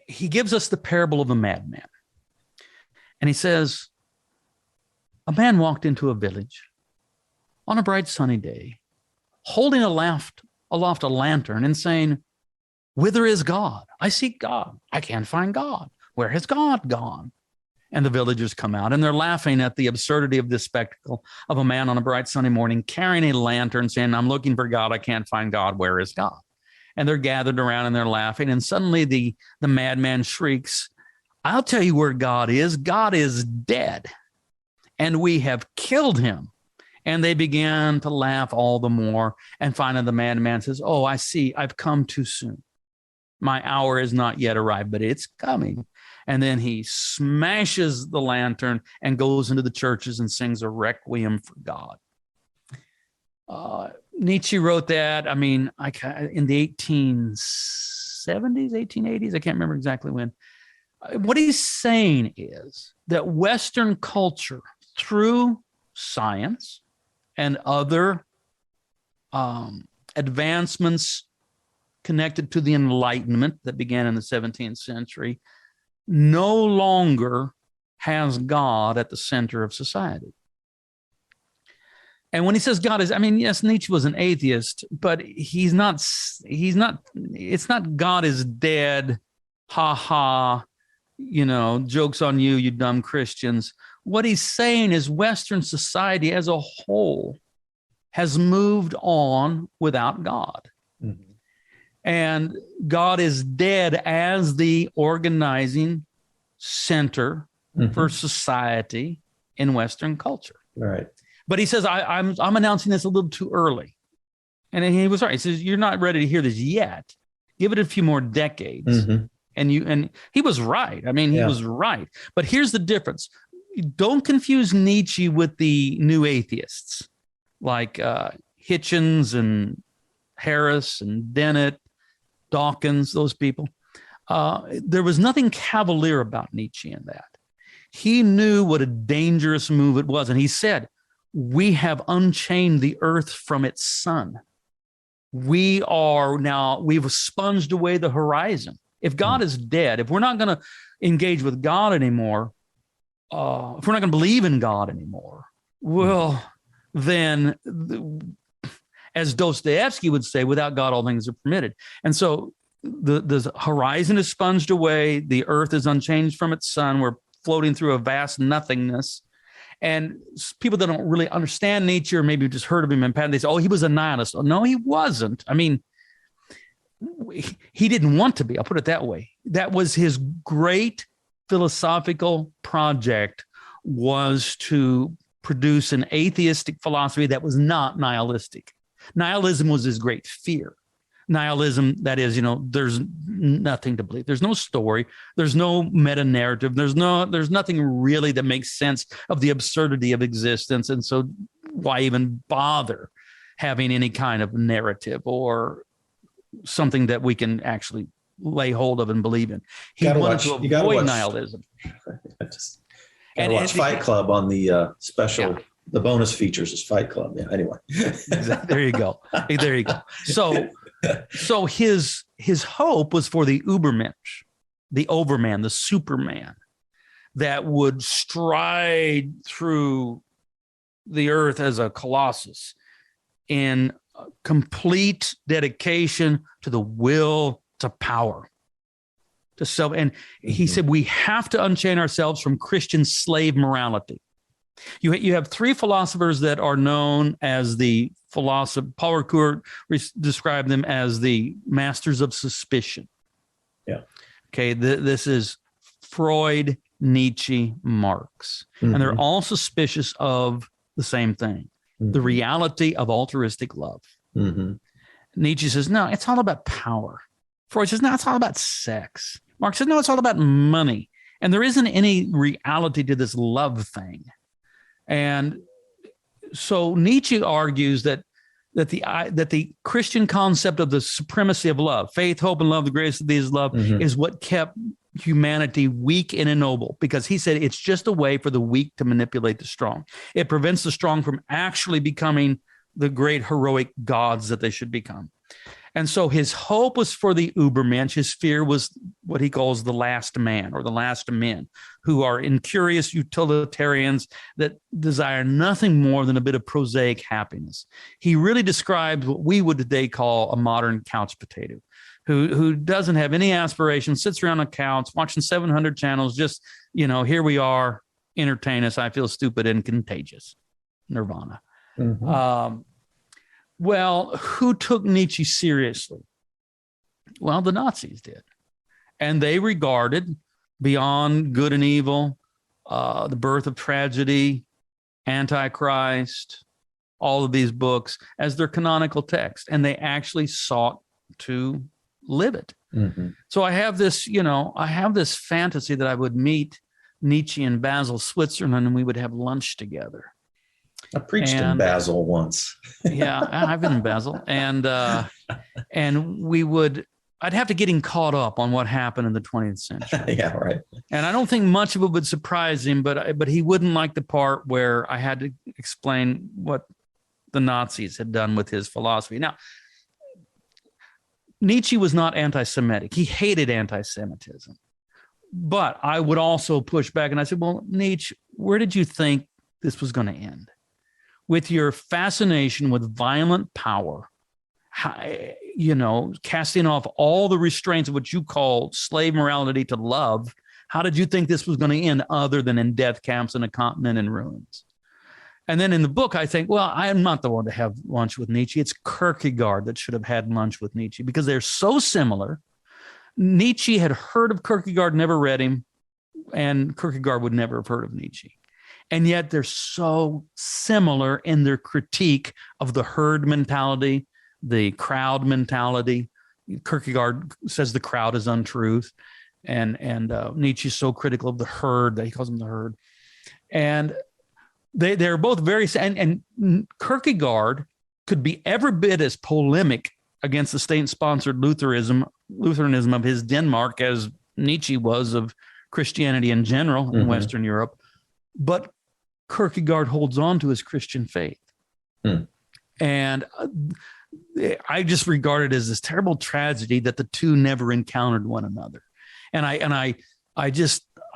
he gives us the parable of the madman. And he says, a man walked into a village on a bright sunny day, holding aloft a lantern and saying, whither is God? I seek God. I can't find God. Where has God gone? And the villagers come out and they're laughing at the absurdity of this spectacle of a man on a bright sunny morning carrying a lantern saying, I'm looking for God. I can't find God. Where is God? And they're gathered around and they're laughing. And suddenly the madman shrieks, I'll tell you where God is. God is dead. And we have killed him. And they began to laugh all the more. And finally the madman says, oh, I see. I've come too soon. My hour is not yet arrived, but it's coming. And then he smashes the lantern and goes into the churches and sings a requiem for God. Nietzsche wrote that, I mean, in the 1870s, 1880s, I can't remember exactly when. What he's saying is that Western culture, through science and other advancements connected to the Enlightenment that began in the 17th century, no longer has God at the center of society. And when he says God is, I mean, yes, Nietzsche was an atheist, but it's not God is dead, ha ha, jokes on you, you dumb Christians. What he's saying is Western society as a whole has moved on without God. Mm-hmm. And God is dead as the organizing center for society in Western culture. Right. But he says, I'm announcing this a little too early. And he was right. He says, you're not ready to hear this yet. Give it a few more decades. Mm-hmm. And he was right. I mean, he was right. But here's the difference. Don't confuse Nietzsche with the new atheists like Hitchens and Harris and Dennett, Dawkins, those people. There was nothing cavalier about Nietzsche in that. He knew what a dangerous move it was. And he said, we have unchained the earth from its sun. We've sponged away the horizon. If God is dead, if we're not going to engage with God anymore, if we're not going to believe in God anymore, well, then, as Dostoevsky would say, without God, all things are permitted. And so the horizon is sponged away. The earth is unchanged from its sun. We're floating through a vast nothingness. And people that don't really understand Nietzsche or maybe just heard of him in passing, they say, oh, he was a nihilist. Oh, no, he wasn't. I mean, he didn't want to be. I'll put it that way. That was his great philosophical project, was to produce an atheistic philosophy that was not nihilistic. Nihilism was his great fear. Nihilism, that is, there's nothing to believe. There's no story. There's no meta narrative. There's nothing really that makes sense of the absurdity of existence. And so why even bother having any kind of narrative or something that we can actually lay hold of and believe in? He wanted to avoid nihilism. And watch Fight Club on the special. Yeah. The bonus features is Fight Club. Yeah. Anyway, there you go. There you go. So his hope was for the Ubermensch, the Overman, the Superman. that would stride through the earth as a colossus in complete dedication to the will to power, to self. And he said, we have to unchain ourselves from Christian slave morality. You have three philosophers that are known as the philosopher. Paul Ricoeur described them as the masters of suspicion. Yeah. Okay. This is Freud, Nietzsche, Marx, and they're all suspicious of the same thing, the reality of altruistic love. Nietzsche says, no, it's all about power. Freud says, no, it's all about sex. Marx says, no, it's all about money. And there isn't any reality to this love thing. And so Nietzsche argues that the Christian concept of the supremacy of love, faith, hope, and love, the greatest of these love, is what kept humanity weak and ignoble, because he said it's just a way for the weak to manipulate the strong. It prevents the strong from actually becoming the great heroic gods that they should become. And so his hope was for the Ubermensch. His fear was what he calls the last man or the last men, who are incurious utilitarians that desire nothing more than a bit of prosaic happiness. He really describes what we would today call a modern couch potato, who doesn't have any aspirations, sits around a couch watching 700 channels, just, here we are, entertain us, I feel stupid and contagious. Nirvana. Well, who took Nietzsche seriously? Well, the Nazis did. And they regarded Beyond Good and Evil, The Birth of Tragedy, Antichrist, all of these books as their canonical text. And they actually sought to live it. So I have this, fantasy that I would meet Nietzsche in Basel, Switzerland, and we would have lunch together. I preached in Basel once. Yeah, I've been in Basel, and I'd have to get him caught up on what happened in the 20th century. Yeah, right. And I don't think much of it would surprise him, but he wouldn't like the part where I had to explain what the Nazis had done with his philosophy. Now, Nietzsche was not anti-Semitic. He hated anti-Semitism. But I would also push back, and I said, well, Nietzsche, where did you think this was going to end? With your fascination with violent power, casting off all the restraints of what you call slave morality to love, how did you think this was going to end other than in death camps and a continent in ruins? And then in the book, I think, well, I am not the one to have lunch with Nietzsche. It's Kierkegaard that should have had lunch with Nietzsche, because they're so similar. Nietzsche had heard of Kierkegaard, never read him, and Kierkegaard would never have heard of Nietzsche. And yet they're so similar in their critique of the herd mentality, the crowd mentality. Kierkegaard says the crowd is untruth. And Nietzsche is so critical of the herd that he calls them the herd. And they're both very, and Kierkegaard could be every bit as polemic against the state-sponsored Lutheranism of his Denmark as Nietzsche was of Christianity in general in Western Europe. But Kierkegaard holds on to his Christian faith. And I just regard it as this terrible tragedy that the two never encountered one another. And I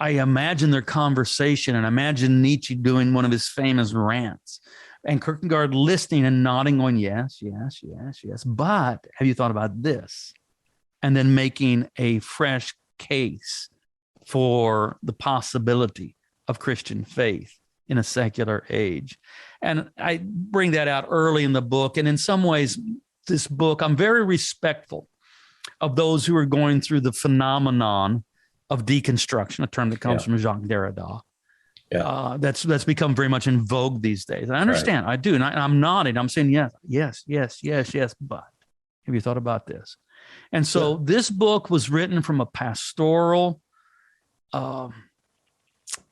imagine their conversation, and I imagine Nietzsche doing one of his famous rants, and Kierkegaard listening and nodding, going, yes, yes, yes, yes. But have you thought about this? And then making a fresh case for the possibility of Christian faith in a secular age. And I bring that out early in the book. And in some ways, this book, I'm very respectful of those who are going through the phenomenon of deconstruction, a term that comes from Jacques Derrida. That's become very much in vogue these days. I understand. Right. I do. And I'm nodding. I'm saying, yes. But have you thought about this? And so this book was written from a pastoral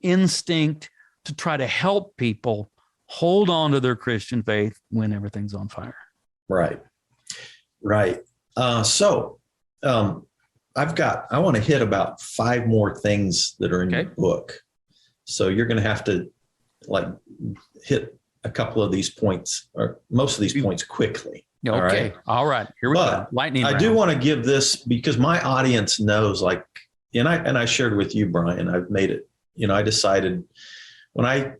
instinct to try to help people hold on to their Christian faith when everything's on fire. Right. So I want to hit about 5 more things that are in your book. So you're going to have to hit a couple of these points, or most of these points, quickly. Okay. All right. Here we go. Lightning round. I do want to give this because my audience knows, and I shared with you, Brian, I've made it I decided when I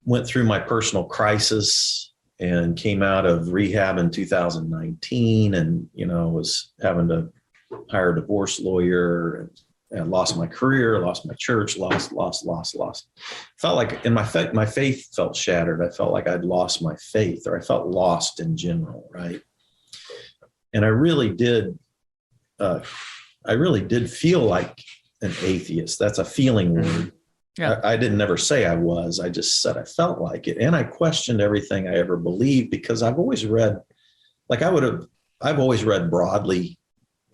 went through my personal crisis and came out of rehab in 2019 and, was having to hire a divorce lawyer and lost my career, lost my church, lost. Felt like, and my faith felt shattered. I felt like I'd lost my faith, or I felt lost in general. Right. And I really did feel like an atheist. That's a feeling word. Yeah. I didn't never say I was. I just said I felt like it. And I questioned everything I ever believed, because I've always read, I've always read broadly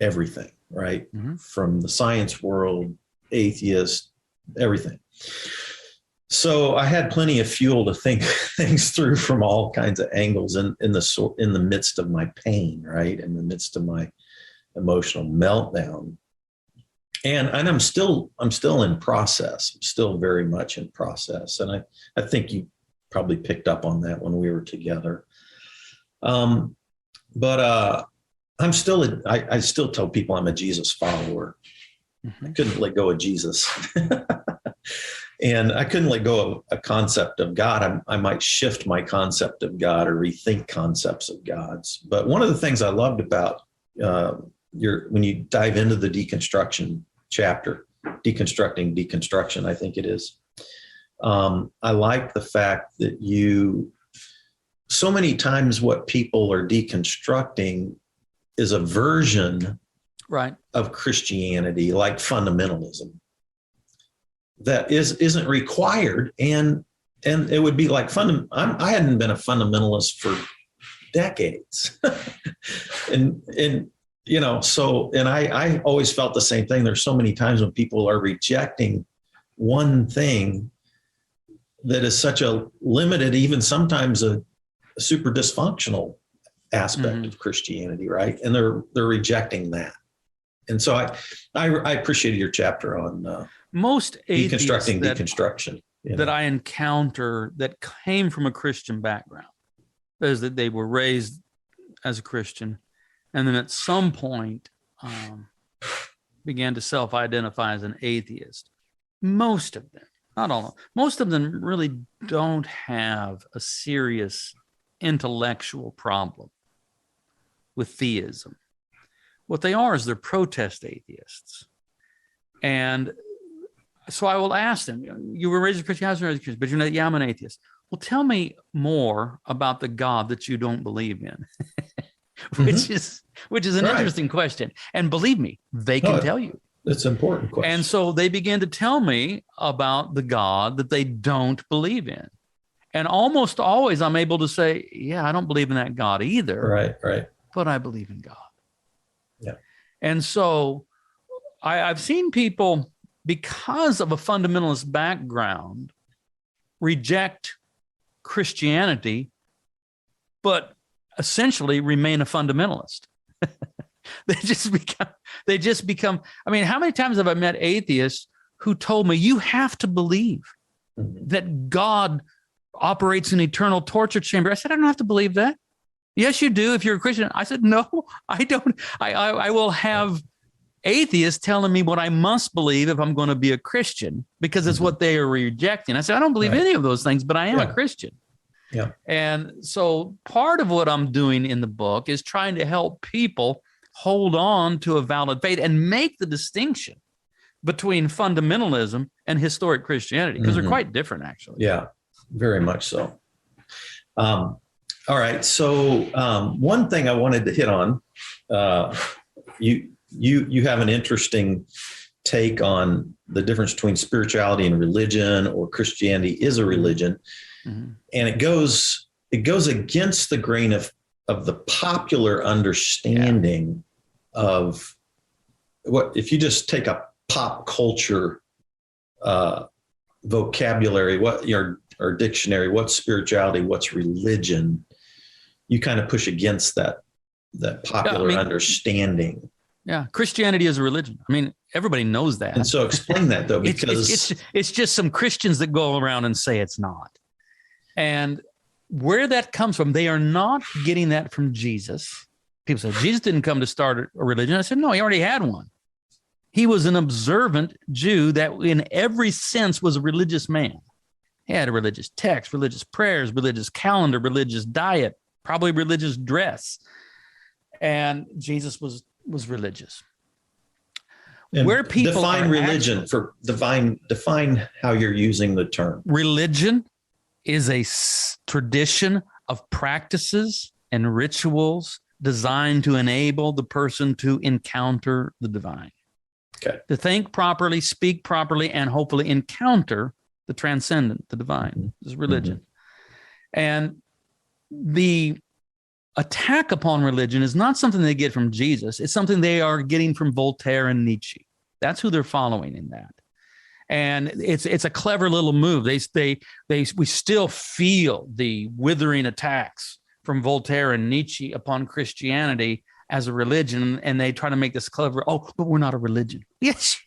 everything, right? Mm-hmm. From the science world, atheist, everything. So I had plenty of fuel to think things through from all kinds of angles in the midst of my pain, right? In the midst of my emotional meltdown. And I'm still in process. I'm still very much in process. And I think you probably picked up on that when we were together. But I still tell people I'm a Jesus follower. Mm-hmm. I couldn't let go of Jesus. And I couldn't let go of a concept of God. I might shift my concept of God or rethink concepts of God's. But one of the things I loved about when you dive into the deconstruction chapter, deconstructing deconstruction, I think it is. I like the fact that so many times what people are deconstructing is a version of Christianity, like fundamentalism, that isn't required. And it would be like I hadn't been a fundamentalist for decades. And I always felt the same thing. There's so many times when people are rejecting one thing that is such a limited, even sometimes a super dysfunctional aspect of Christianity, right? And they're rejecting that. And so I appreciated your chapter on most deconstructing deconstruction that I encounter that came from a Christian background, is that they were raised as a Christian, and then at some point began to self-identify as an atheist. Most of them, not all of them, most of them really don't have a serious intellectual problem with theism. What they are is they're protest atheists. And so I will ask them, you were raised as a Christian, but you're not, yeah, I'm an atheist. Well, tell me more about the God that you don't believe in. which is an interesting question. And believe me, they can tell you. It's an important question. And so they began to tell me about the God that they don't believe in. And almost always I'm able to say, yeah, I don't believe in that God either. Right. But I believe in God. Yeah. And so I've seen people, because of a fundamentalist background, reject Christianity, but essentially remain a fundamentalist. They just become, I mean, how many times have I met atheists who told me, you have to believe that God operates an eternal torture chamber? I said, I don't have to believe that. Yes, you do if you're a Christian. I said, no, I don't. I will have atheists telling me what I must believe if I'm going to be a Christian, because it's what they are rejecting. I said, I don't believe any of those things, but I am a Christian. Yeah. And so part of what I'm doing in the book is trying to help people hold on to a valid faith and make the distinction between fundamentalism and historic Christianity, because they're quite different, actually. Yeah, very much so. All right. So one thing I wanted to hit on, you have an interesting take on the difference between spirituality and religion, or Christianity is a religion. Mm-hmm. And it goes against the grain of the popular understanding of what, if you just take a pop culture vocabulary, or dictionary, what's spirituality, what's religion, you kind of push against that popular understanding. Yeah, Christianity is a religion. I mean, everybody knows that. And so explain that, though, because it's just some Christians that go around and say it's not. And where that comes from, they are not getting that from Jesus. People say, Jesus didn't come to start a religion. I said, no, he already had one. He was an observant Jew that in every sense was a religious man. He had a religious text, religious prayers, religious calendar, religious diet, probably religious dress. And Jesus was religious. And where people define religion for define how you're using the term. Religion is a tradition of practices and rituals designed to enable the person to encounter the divine. Okay. To think properly, speak properly, and hopefully encounter the transcendent, the divine. Mm-hmm. This is religion. Mm-hmm. And the attack upon religion is not something they get from Jesus. It's something they are getting from Voltaire and Nietzsche. That's who they're following in that. And it's a clever little move. We still feel the withering attacks from Voltaire and Nietzsche upon Christianity as a religion, and they try to make this clever. Oh, but we're not a religion. Yes,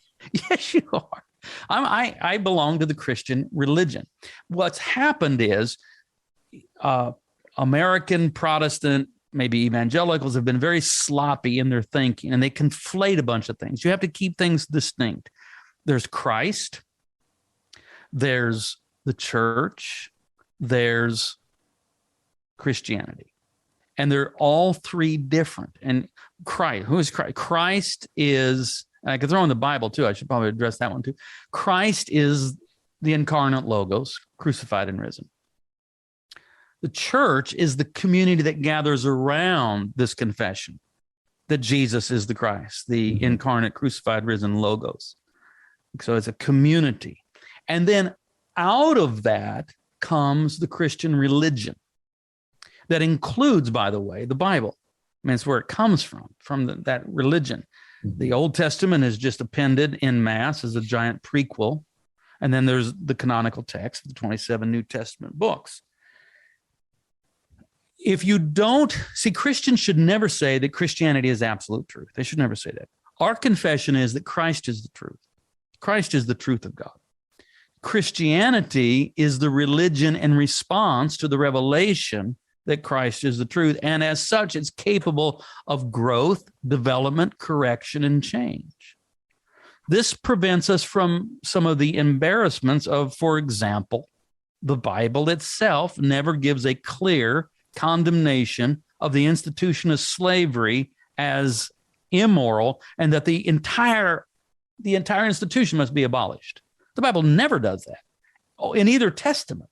you are. I belong to the Christian religion. What's happened is American Protestant, maybe evangelicals, have been very sloppy in their thinking, and they conflate a bunch of things. You have to keep things distinct. There's Christ, there's the church, there's Christianity. And they're all three different. And Christ, who is Christ? Christ is, I could throw in the Bible too. I should probably address that one too. Christ is the incarnate Logos, crucified and risen. The church is the community that gathers around this confession that Jesus is the Christ, the incarnate, crucified, risen Logos. So it's a community. And then out of that comes the Christian religion. That includes, by the way, the Bible. I mean, it's where it comes from that religion. The Old Testament is just appended en masse as a giant prequel. And then there's the canonical text, the 27 New Testament books. If you don't, see, Christians should never say that Christianity is absolute truth. They should never say that. Our confession is that Christ is the truth. Christ is the truth of God. Christianity is the religion in response to the revelation that Christ is the truth. And as such, it's capable of growth, development, correction, and change. This prevents us from some of the embarrassments of, for example, the Bible itself never gives a clear condemnation of the institution of slavery as immoral and that the entire institution must be abolished. The Bible never does that in either testament.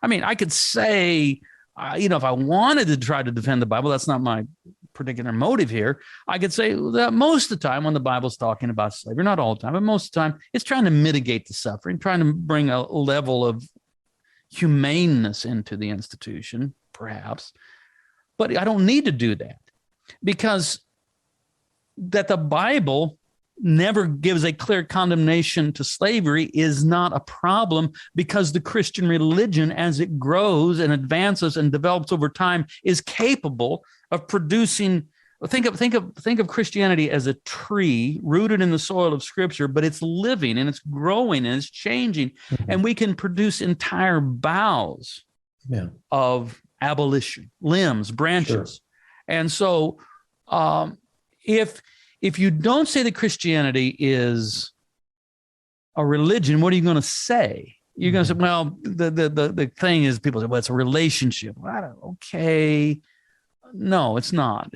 I mean, I could say, if I wanted to try to defend the Bible, that's not my particular motive here. I could say that most of the time when the Bible's talking about slavery, not all the time, but most of the time, it's trying to mitigate the suffering, trying to bring a level of humaneness into the institution, perhaps. But I don't need to do that because that the Bible never gives a clear condemnation to slavery is not a problem because the Christian religion, as it grows and advances and develops over time, is capable of producing. Think of Christianity as a tree rooted in the soil of Scripture, but it's living and it's growing and it's changing, and we can produce entire boughs of abolition, limbs, branches, and so if you don't say that Christianity is a religion, what are you going to say? You're going to say, well, the thing is, people say, well, it's a relationship. Okay. No, it's not.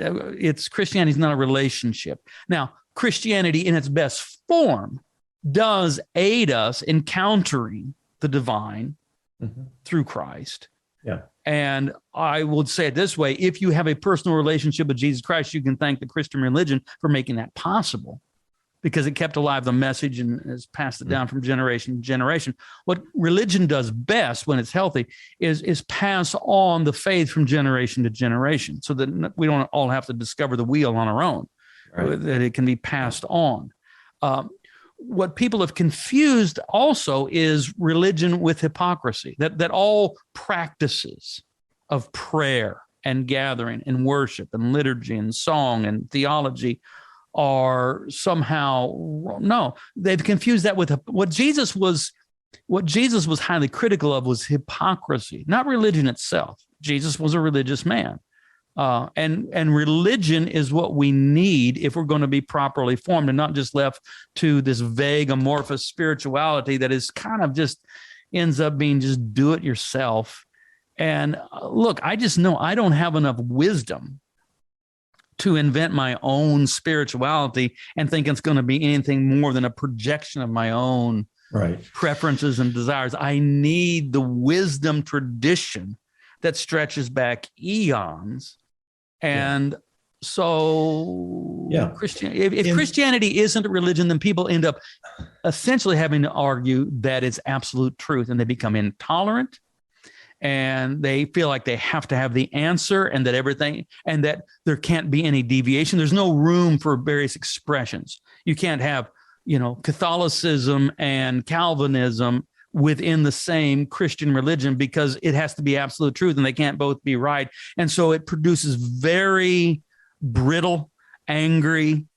Christianity is not a relationship. Now, Christianity in its best form does aid us encountering the divine through Christ. Yeah. And I would say it this way: if you have a personal relationship with Jesus Christ, you can thank the Christian religion for making that possible because it kept alive the message and has passed it down from generation to generation. What religion does best when it's healthy is pass on the faith from generation to generation so that we don't all have to discover the wheel on our own, that it can be passed on. What people have confused also is religion with hypocrisy, that all practices of prayer and gathering and worship and liturgy and song and theology are somehow wrong. No, they've confused that with what Jesus was highly critical of was hypocrisy, not religion itself. Jesus was a religious man, And religion is what we need if we're going to be properly formed and not just left to this vague amorphous spirituality that is kind of just ends up being just do it yourself. And look, I just know I don't have enough wisdom to invent my own spirituality and think it's going to be anything more than a projection of my own preferences and desires. I need the wisdom tradition that stretches back eons. And so if Christianity isn't a religion, then people end up essentially having to argue that it's absolute truth, and they become intolerant. And they feel like they have to have the answer, and that everything, and that there can't be any deviation. There's no room for various expressions. You can't have, Catholicism and Calvinism within the same Christian religion, because it has to be absolute truth and they can't both be right. And so it produces very brittle, angry,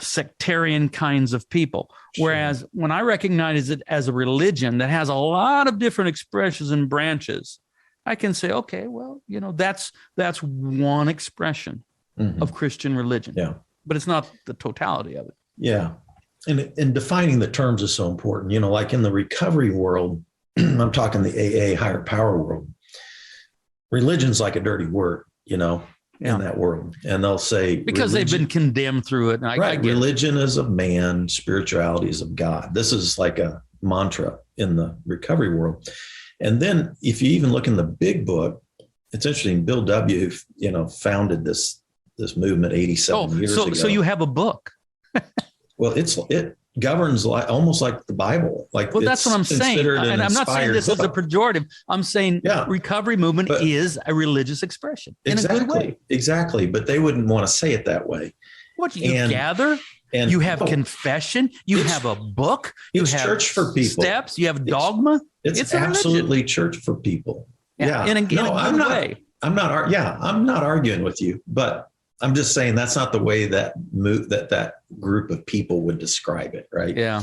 sectarian kinds of people. Sure. Whereas when I recognize it as a religion that has a lot of different expressions and branches, I can say, okay, well, that's one expression of Christian religion. Yeah. But it's not the totality of it. Yeah. And defining the terms is so important. Like in the recovery world, I'm talking the AA higher power world. Religion's like a dirty word, in that world. And they'll say, because they've been condemned through it. And I get religion is of man, spirituality is of God. This is like a mantra in the recovery world. And then if you even look in the big book, it's interesting. Bill W., founded this movement 87 years ago. So you have a book. Well, it governs almost like the Bible. That's what I'm saying. And I'm not saying this is a pejorative. I'm saying recovery movement is a religious expression in a good way. Exactly. But they wouldn't want to say it that way. What you gather? And you have confession. You have a book. You have church for people. Steps. You have dogma. It's absolutely church for people. Yeah. In a good way. I'm not arguing with you, but I'm just saying that's not the way that group of people would describe it, right? Yeah.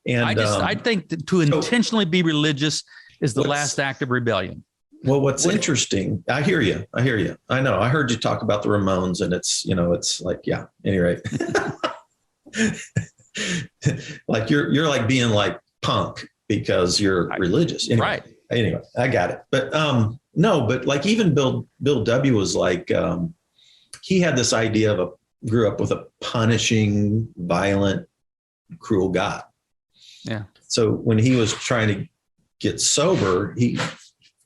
And I think that to intentionally be religious is the last act of rebellion. Well, what's interesting, I hear you. I know. I heard you talk about the Ramones, and it's like, yeah, anyway. Like you're like being like punk because you're religious. Anyway, right. Anyway, I got it. But no, but like even Bill W. was like, he had this idea grew up with a punishing, violent, cruel God. Yeah. So when he was trying to get sober, he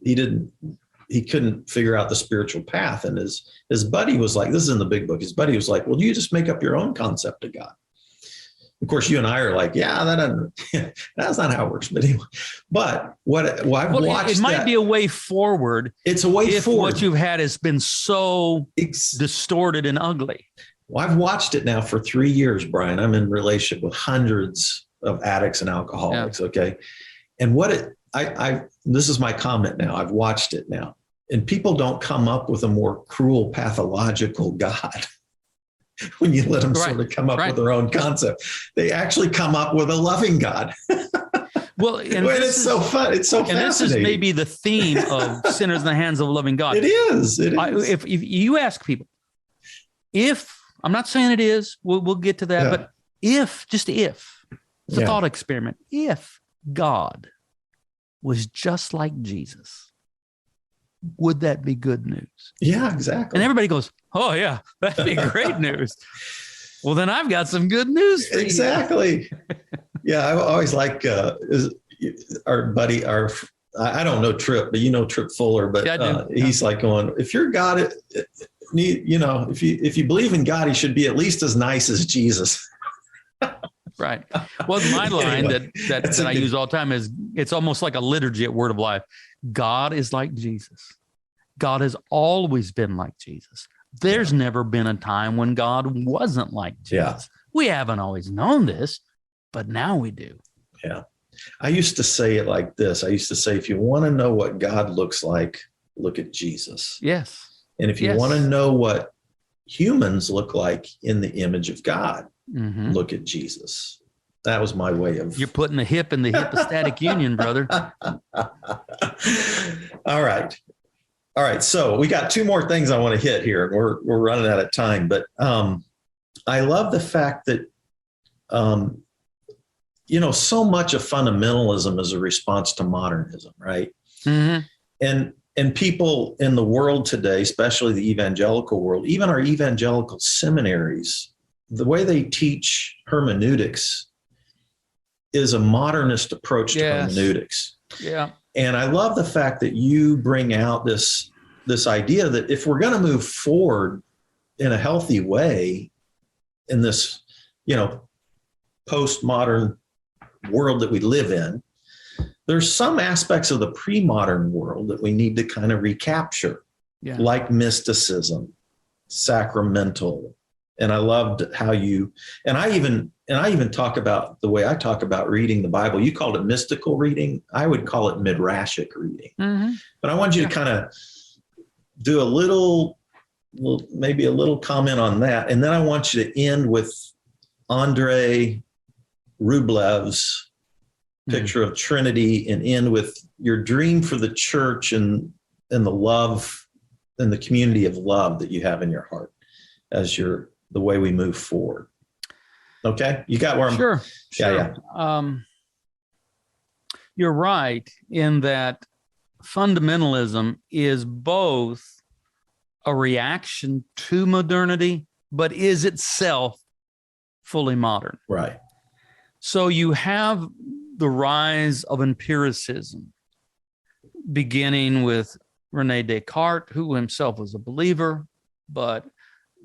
couldn't figure out the spiritual path. And his buddy was like, this is in the big book. His buddy was like, well, you just make up your own concept of God. Of course, you and I are like, that's not how it works. But anyway, I've watched it might be a way forward. It's a way forward. What you've had has been so distorted and ugly. Well, I've watched it now for 3 years, Brian. I'm in relationship with hundreds of addicts and alcoholics. Yeah. Okay. And this is my comment now. I've watched it now, and people don't come up with a more cruel, pathological God. When you let them sort of come up with their own concept, they actually come up with a loving God. Well, and it's so fun. It's so fascinating. And this is maybe the theme of Sinners in the Hands of a Loving God. It is. If you ask people, I'm not saying it is, we'll get to that, but if it's a thought experiment, if God was just like Jesus, would that be good news? Yeah, exactly. And everybody goes, oh yeah, that'd be great news. Well, then I've got some good news for you. Exactly. Yeah, I always like our buddy, I don't know Tripp, but Tripp Fuller, but he's like going, if you're God, if you believe in God, he should be at least as nice as Jesus. Right. Well, my line that I use all the time is, it's almost like a liturgy at Word of Life. God is like Jesus. God has always been like Jesus. There's never been a time when God wasn't like Jesus. Yeah. We haven't always known this, but now we do. Yeah. I used to say it like this. I used to say, if you want to know what God looks like, look at Jesus. Yes. And if you want to know what humans look like in the image of God, look at Jesus. That was my way of... You're putting the hip in the hypostatic union, brother. All right. All right. So we got two more things I want to hit here. We're running out of time, but I love the fact that um, so much of fundamentalism is a response to modernism, right? Mm-hmm. And people in the world today, especially the evangelical world, even our evangelical seminaries, the way they teach hermeneutics is a modernist approach to hermeneutics. Yeah. And I love the fact that you bring out this idea that if we're going to move forward in a healthy way in this, postmodern world that we live in, there's some aspects of the pre-modern world that we need to kind of recapture, like mysticism, sacramental. And I loved how and I even talk about the way I talk about reading the Bible. You called it mystical reading. I would call it midrashic reading. Mm-hmm. But I want you to kind of do maybe a little comment on that. And then I want you to end with Andrei Rublev's picture of Trinity and end with your dream for the church and the love and the community of love that you have in your heart as the way we move forward. Okay. You got where I'm Sure. Yeah. You're right in that fundamentalism is both a reaction to modernity, but is itself fully modern. Right. So you have the rise of empiricism, beginning with Rene Descartes, who himself was a believer, but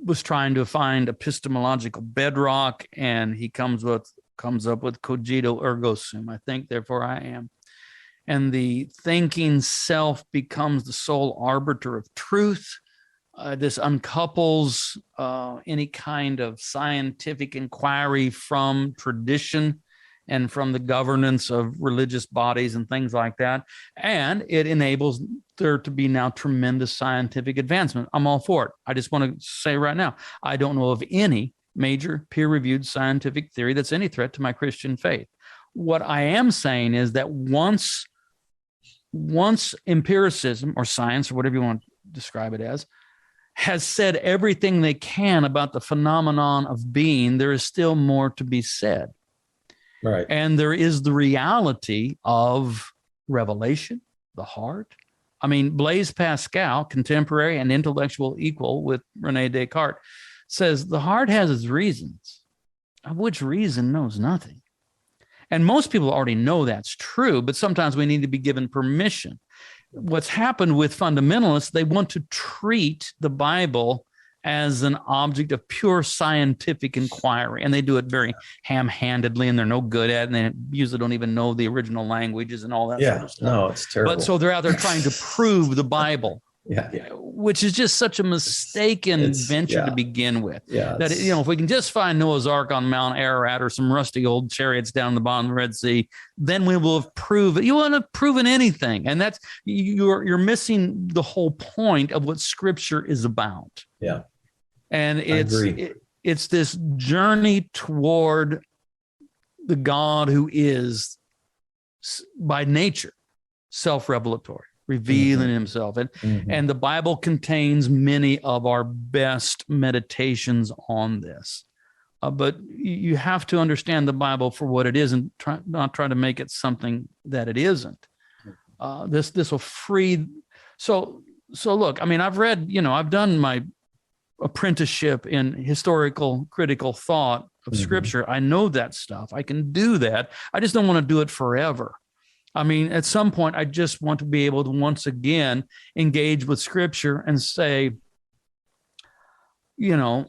was trying to find epistemological bedrock, and he comes up with cogito ergo sum. I think, therefore I am. And the thinking self becomes the sole arbiter of truth. This uncouples any kind of scientific inquiry from tradition and from the governance of religious bodies and things like that. And it enables there to be now tremendous scientific advancement. I'm all for it. I just want to say right now, I don't know of any major peer-reviewed scientific theory that's any threat to my Christian faith. What I am saying is that once empiricism or science or whatever you want to describe it as, has said everything they can about the phenomenon of being, there is still more to be said. Right. And there is the reality of revelation, the heart. I mean, Blaise Pascal, contemporary and intellectual equal with Rene Descartes, says the heart has its reasons, of which reason knows nothing. And most people already know that's true, but sometimes we need to be given permission. What's happened with fundamentalists, they want to treat the Bible as an object of pure scientific inquiry, and they do it very ham-handedly, and they're no good at it, and they usually don't even know the original languages and all that sort of stuff. No, it's terrible. But so they're out there trying to prove the Bible, yeah. which is just such a mistaken venture to begin with. Yeah, that if we can just find Noah's Ark on Mount Ararat or some rusty old chariots down the bottom of the Red Sea, then we will have proven. You won't have proven anything, and that's you're missing the whole point of what Scripture is about. Yeah. And it's this journey toward the God who is by nature self-revelatory, revealing himself. And the Bible contains many of our best meditations on this. But you have to understand the Bible for what it is and not try to make it something that it isn't. This will free. So look, I mean, I've read, I've done my apprenticeship in historical critical thought of Scripture. I know that stuff. I can do that. I just don't want to do it forever. I mean, at some point, I just want to be able to once again engage with Scripture and say, and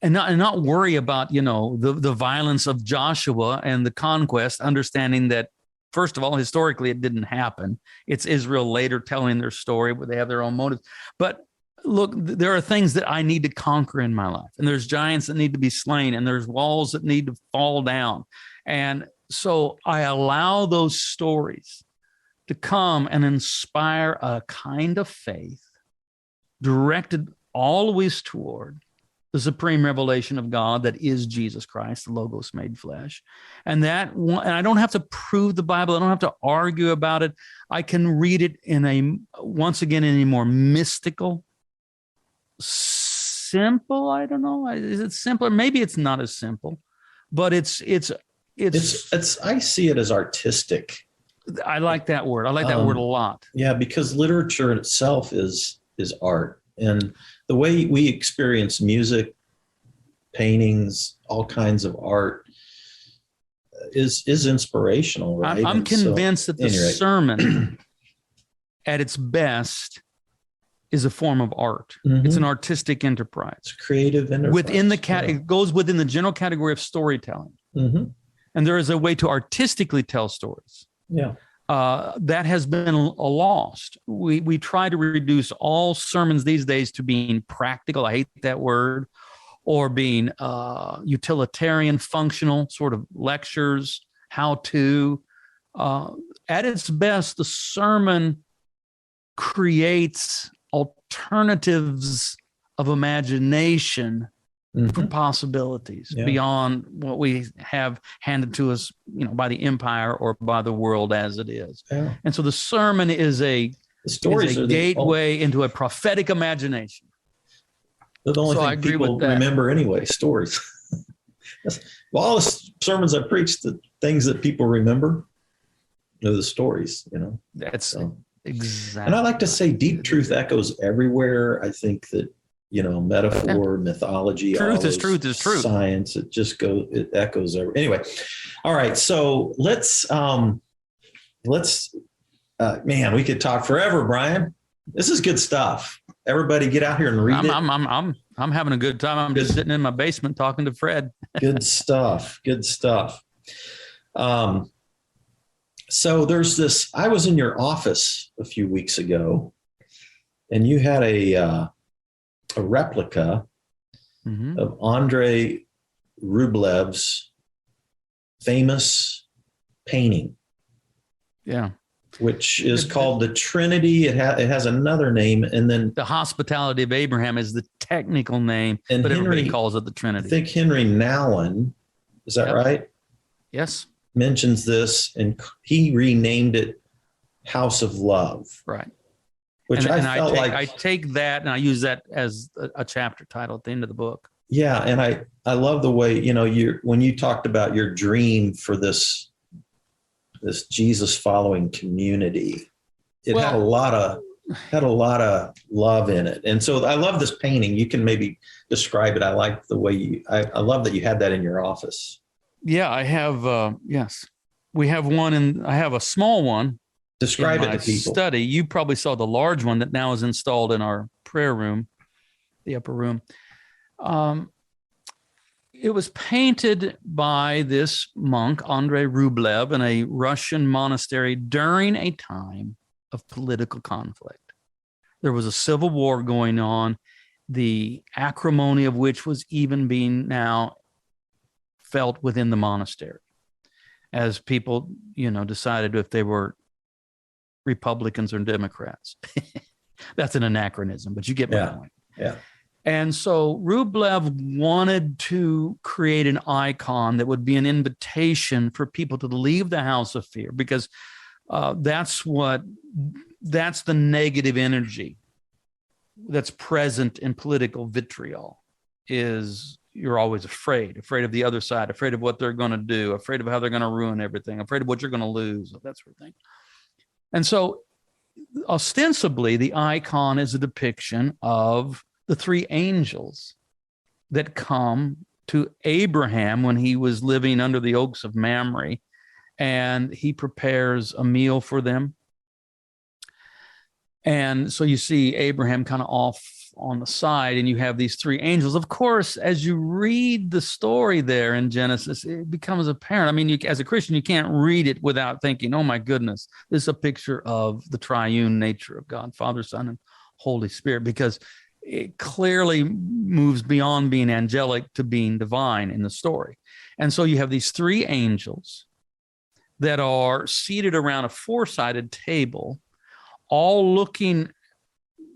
not worry about, the violence of Joshua and the conquest, understanding that, first of all, historically, it didn't happen. It's Israel later telling their story, but they have their own motives. But look, there are things that I need to conquer in my life, and there's giants that need to be slain, and there's walls that need to fall down. And so I allow those stories to come and inspire a kind of faith directed always toward the supreme revelation of God that is Jesus Christ, the Logos made flesh. And and I don't have to prove the Bible. I don't have to argue about it. I can read it in a more mystical, simple. I don't know. Is it simpler? Maybe it's not as simple, but it's. I see it as artistic. I like that word. I like that word a lot. Yeah, because literature in itself is art. And the way we experience music, paintings, all kinds of art is inspirational, right? I'm convinced that the sermon at its best is a form of art. Mm-hmm. It's an artistic enterprise. It's a creative enterprise. It goes within the general category of storytelling. Mm-hmm. And there is a way to artistically tell stories. Yeah. That has been lost. We try to reduce all sermons these days to being practical. I hate that word. Or being utilitarian, functional sort of lectures, how to. At its best, the sermon creates alternatives of imagination for possibilities beyond what we have handed to us, by the empire or by the world as it is. Yeah. And so the sermon is a gateway into a prophetic imagination. They're the only thing people remember anyway, stories. Well, all the sermons I preached, the things that people remember are the stories, That's exactly. And I like to say deep truth echoes everywhere. I think that, metaphor, mythology, truth is truth, science, it echoes everywhere. Anyway. All right. So let's man, we could talk forever, Brian. This is good stuff. Everybody get out here and read it. I'm having a good time. I'm just sitting in my basement talking to Fred. Good stuff. Good stuff. So there's this, I was in your office a few weeks ago and you had a replica of Andrei Rublev's famous painting. Yeah. Which is called the Trinity. It has another name, and then the Hospitality of Abraham is the technical name, but everybody calls it the Trinity. I think Henry Nouwen, is that right? Yes. Mentions this, and he renamed it House of Love. Right. Which I take that and I use that as a chapter title at the end of the book. Yeah, and I love the way when you talked about your dream for this Jesus following community. It had a lot of love in it. And so I love this painting. You can maybe describe it. I like the way I love that you had that in your office. Yeah, I have, yes. We have one I have a small one. Describe it to people. Study. You probably saw the large one that now is installed in our prayer room, the upper room. It was painted by this monk, Andrei Rublev, in a Russian monastery during a time of political conflict. There was a civil war going on, the acrimony of which was even being now felt within the monastery as people, decided if they were Republicans or Democrats. That's an anachronism, but you get my point. Yeah. And so Rublev wanted to create an icon that would be an invitation for people to leave the house of fear, because that's the negative energy that's present in political vitriol. Is you're always afraid of the other side, afraid of what they're going to do, afraid of how they're going to ruin everything, afraid of what you're going to lose, that sort of thing. And so ostensibly the icon is a depiction of the three angels that come to Abraham when he was living under the oaks of Mamre, and he prepares a meal for them. And so you see Abraham kind of off on the side, and you have these three angels. Of course, as you read the story there in Genesis, it becomes apparent. I mean, as a Christian, you can't read it without thinking, oh my goodness, this is a picture of the triune nature of God, Father, Son, and Holy Spirit, because it clearly moves beyond being angelic to being divine in the story. And so you have these three angels that are seated around a four-sided table, all looking,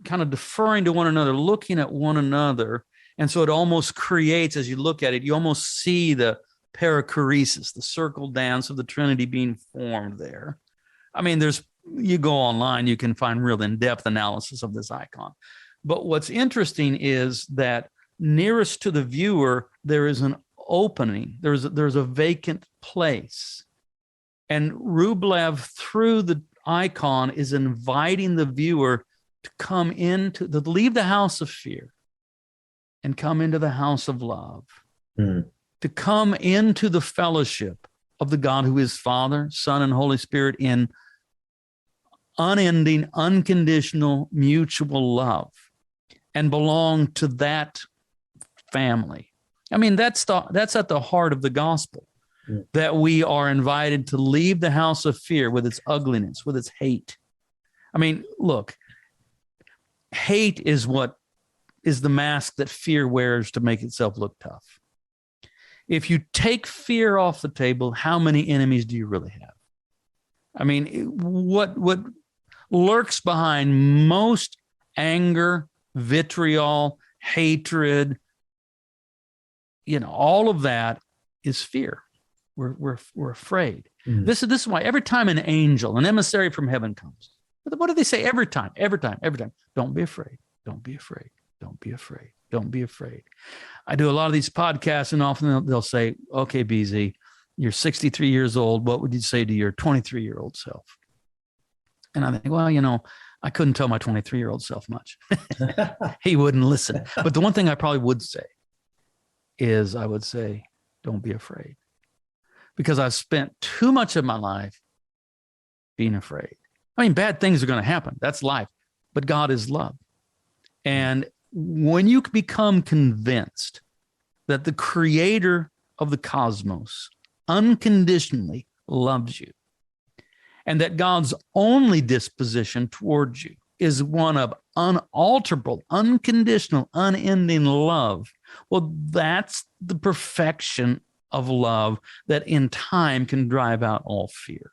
kind of deferring to one another, looking at one another, And so it almost creates, as you look at it, you almost see the perichoresis, the circle dance of the Trinity being formed there. I mean, you go online, you can find real in-depth analysis of this icon. But what's interesting is that nearest to the viewer, there is an opening. There's a vacant place. And Rublev, through the icon, is inviting the viewer to leave the house of fear and come into the house of love, to come into the fellowship of the God who is Father, Son, and Holy Spirit in unending, unconditional, mutual love, and belong to that family. I mean, that's at the heart of the gospel, that we are invited to leave the house of fear with its ugliness, with its hate. I mean, look, hate is what is the mask that fear wears to make itself look tough. If you take fear off the table, how many enemies do you really have? I mean, what lurks behind most anger, vitriol, hatred, all of that is fear. We're afraid. This is why every time an angel, an emissary from heaven comes, what do they say every time? Don't be afraid. Don't be afraid. Don't be afraid. Don't be afraid. I do a lot of these podcasts, and often they'll say, okay, BZ, you're 63 years old. What would you say to your 23-year-old self? And I think, well, I couldn't tell my 23-year-old self much. He wouldn't listen. But the one thing I probably would say is I would say, don't be afraid. Because I've spent too much of my life being afraid. I mean, bad things are going to happen. That's life. But God is love. And when you become convinced that the creator of the cosmos unconditionally loves you, and that God's only disposition towards you is one of unalterable, unconditional, unending love, well, that's the perfection of love that in time can drive out all fear.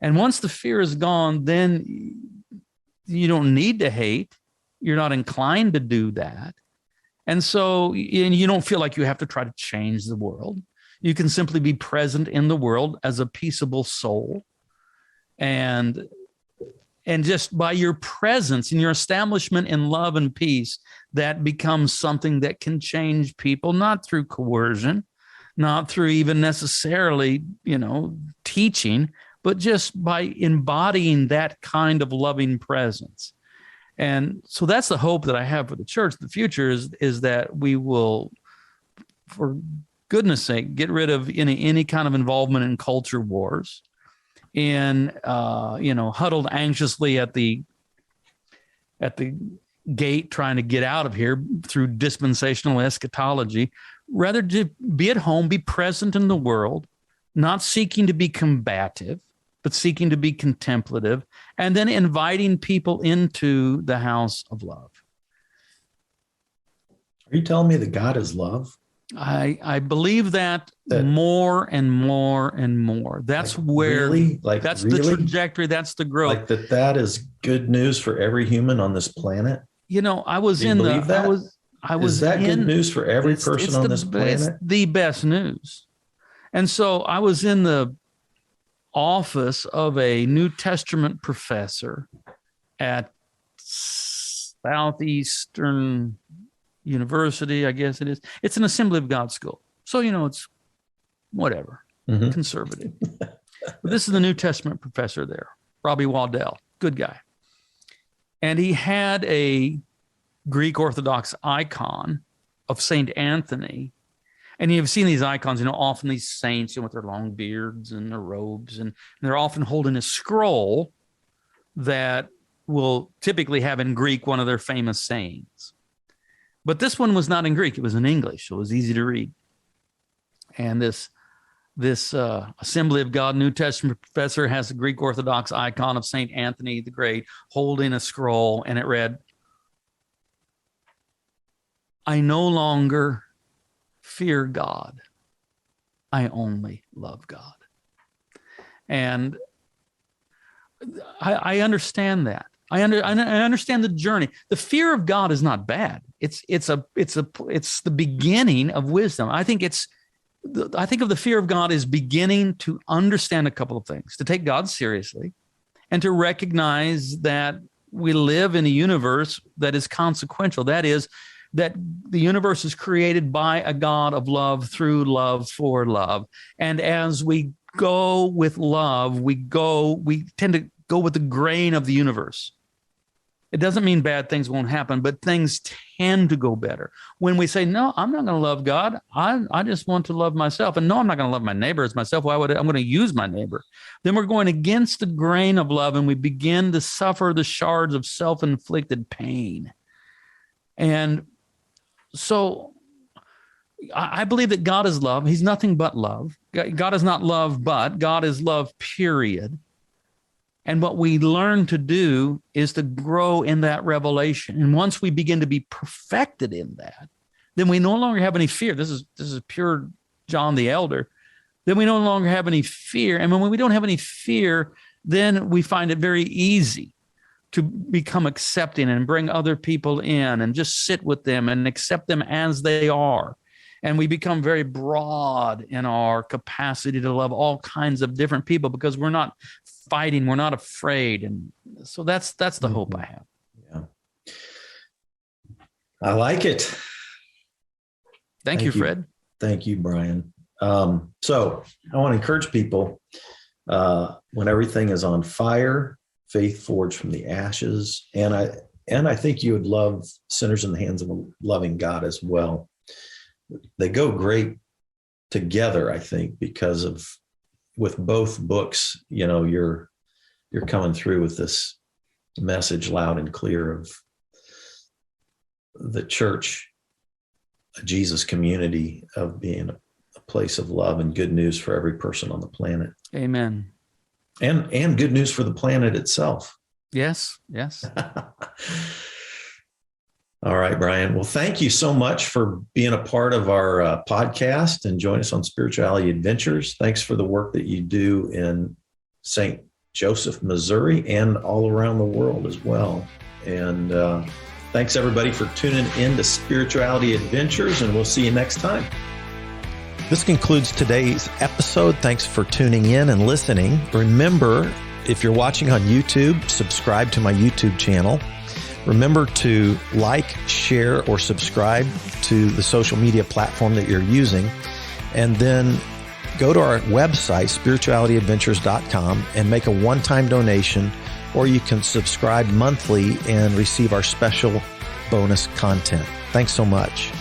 And once the fear is gone, then you don't need to hate. You're not inclined to do that. And so you don't feel like you have to try to change the world. You can simply be present in the world as a peaceable soul. And just by your presence and your establishment in love and peace, that becomes something that can change people, not through coercion, not through even necessarily, teaching, but just by embodying that kind of loving presence. And so that's the hope that I have for the church. The future is that we will, for goodness sake, get rid of any kind of involvement in culture wars, in huddled anxiously at the gate trying to get out of here through dispensational eschatology, rather to be at home, be present in the world, not seeking to be combative, but seeking to be contemplative, and then inviting people into the house of love. Are you telling me that God is love? I believe that more and more and more. That's where that's the trajectory. That's the growth. Like that is good news for every human on this planet. I was in the. I was. Is that good news for every person on this planet? It's the best news. And so I was in the office of a New Testament professor at Southeastern University, I guess it is. It's an Assembly of God school. So, it's whatever, conservative. But this is the New Testament professor there, Robbie Waddell, good guy. And he had a Greek Orthodox icon of St. Anthony. And you've seen these icons, often these saints, with their long beards and their robes, and they're often holding a scroll that will typically have in Greek one of their famous sayings. But this one was not in Greek. It was in English. So it was easy to read. And this Assembly of God New Testament professor has a Greek Orthodox icon of St. Anthony the Great holding a scroll, and it read, "I no longer fear God. I only love God." And I understand that. I understand the journey. The fear of God is not bad. It's the beginning of wisdom. I think of the fear of God as beginning to understand a couple of things, to take God seriously, and to recognize that we live in a universe that is consequential. That is, that the universe is created by a God of love, through love, for love. And as we go with love, we tend to go with the grain of the universe. It doesn't mean bad things won't happen, but things tend to go better. When we say, no, I'm not going to love God. I just want to love myself. And no, I'm not going to love my neighbor as myself. I'm going to use my neighbor. Then we're going against the grain of love, and we begin to suffer the shards of self-inflicted pain. And so I believe that God is love. He's nothing but love. God is not love, but God is love, period. And what we learn to do is to grow in that revelation. And once we begin to be perfected in that, then we no longer have any fear. This is pure John the Elder. Then we no longer have any fear. And when we don't have any fear, then we find it very easy to become accepting and bring other people in and just sit with them and accept them as they are. And we become very broad in our capacity to love all kinds of different people because we're not fighting, we're not afraid. And so that's the hope I have. Yeah. I like it. Thank you, Fred. Thank you, Brian. So I want to encourage people, when everything is on fire, faith forged from the ashes. And I think you would love Sinners in the Hands of a Loving God as well. They go great together, I think, because with both books, you're coming through with this message loud and clear of the church, a Jesus community, of being a place of love and good news for every person on the planet. Amen. And good news for the planet itself. Yes. All right, Brian. Well, thank you so much for being a part of our podcast and join us on Spirituality Adventures. Thanks for the work that you do in St. Joseph, Missouri, and all around the world as well. And thanks, everybody, for tuning in to Spirituality Adventures, and we'll see you next time. This concludes today's episode. Thanks for tuning in and listening. Remember, if you're watching on YouTube, subscribe to my YouTube channel. Remember to like, share, or subscribe to the social media platform that you're using. And then go to our website, spiritualityadventures.com, and make a one-time donation, or you can subscribe monthly and receive our special bonus content. Thanks so much.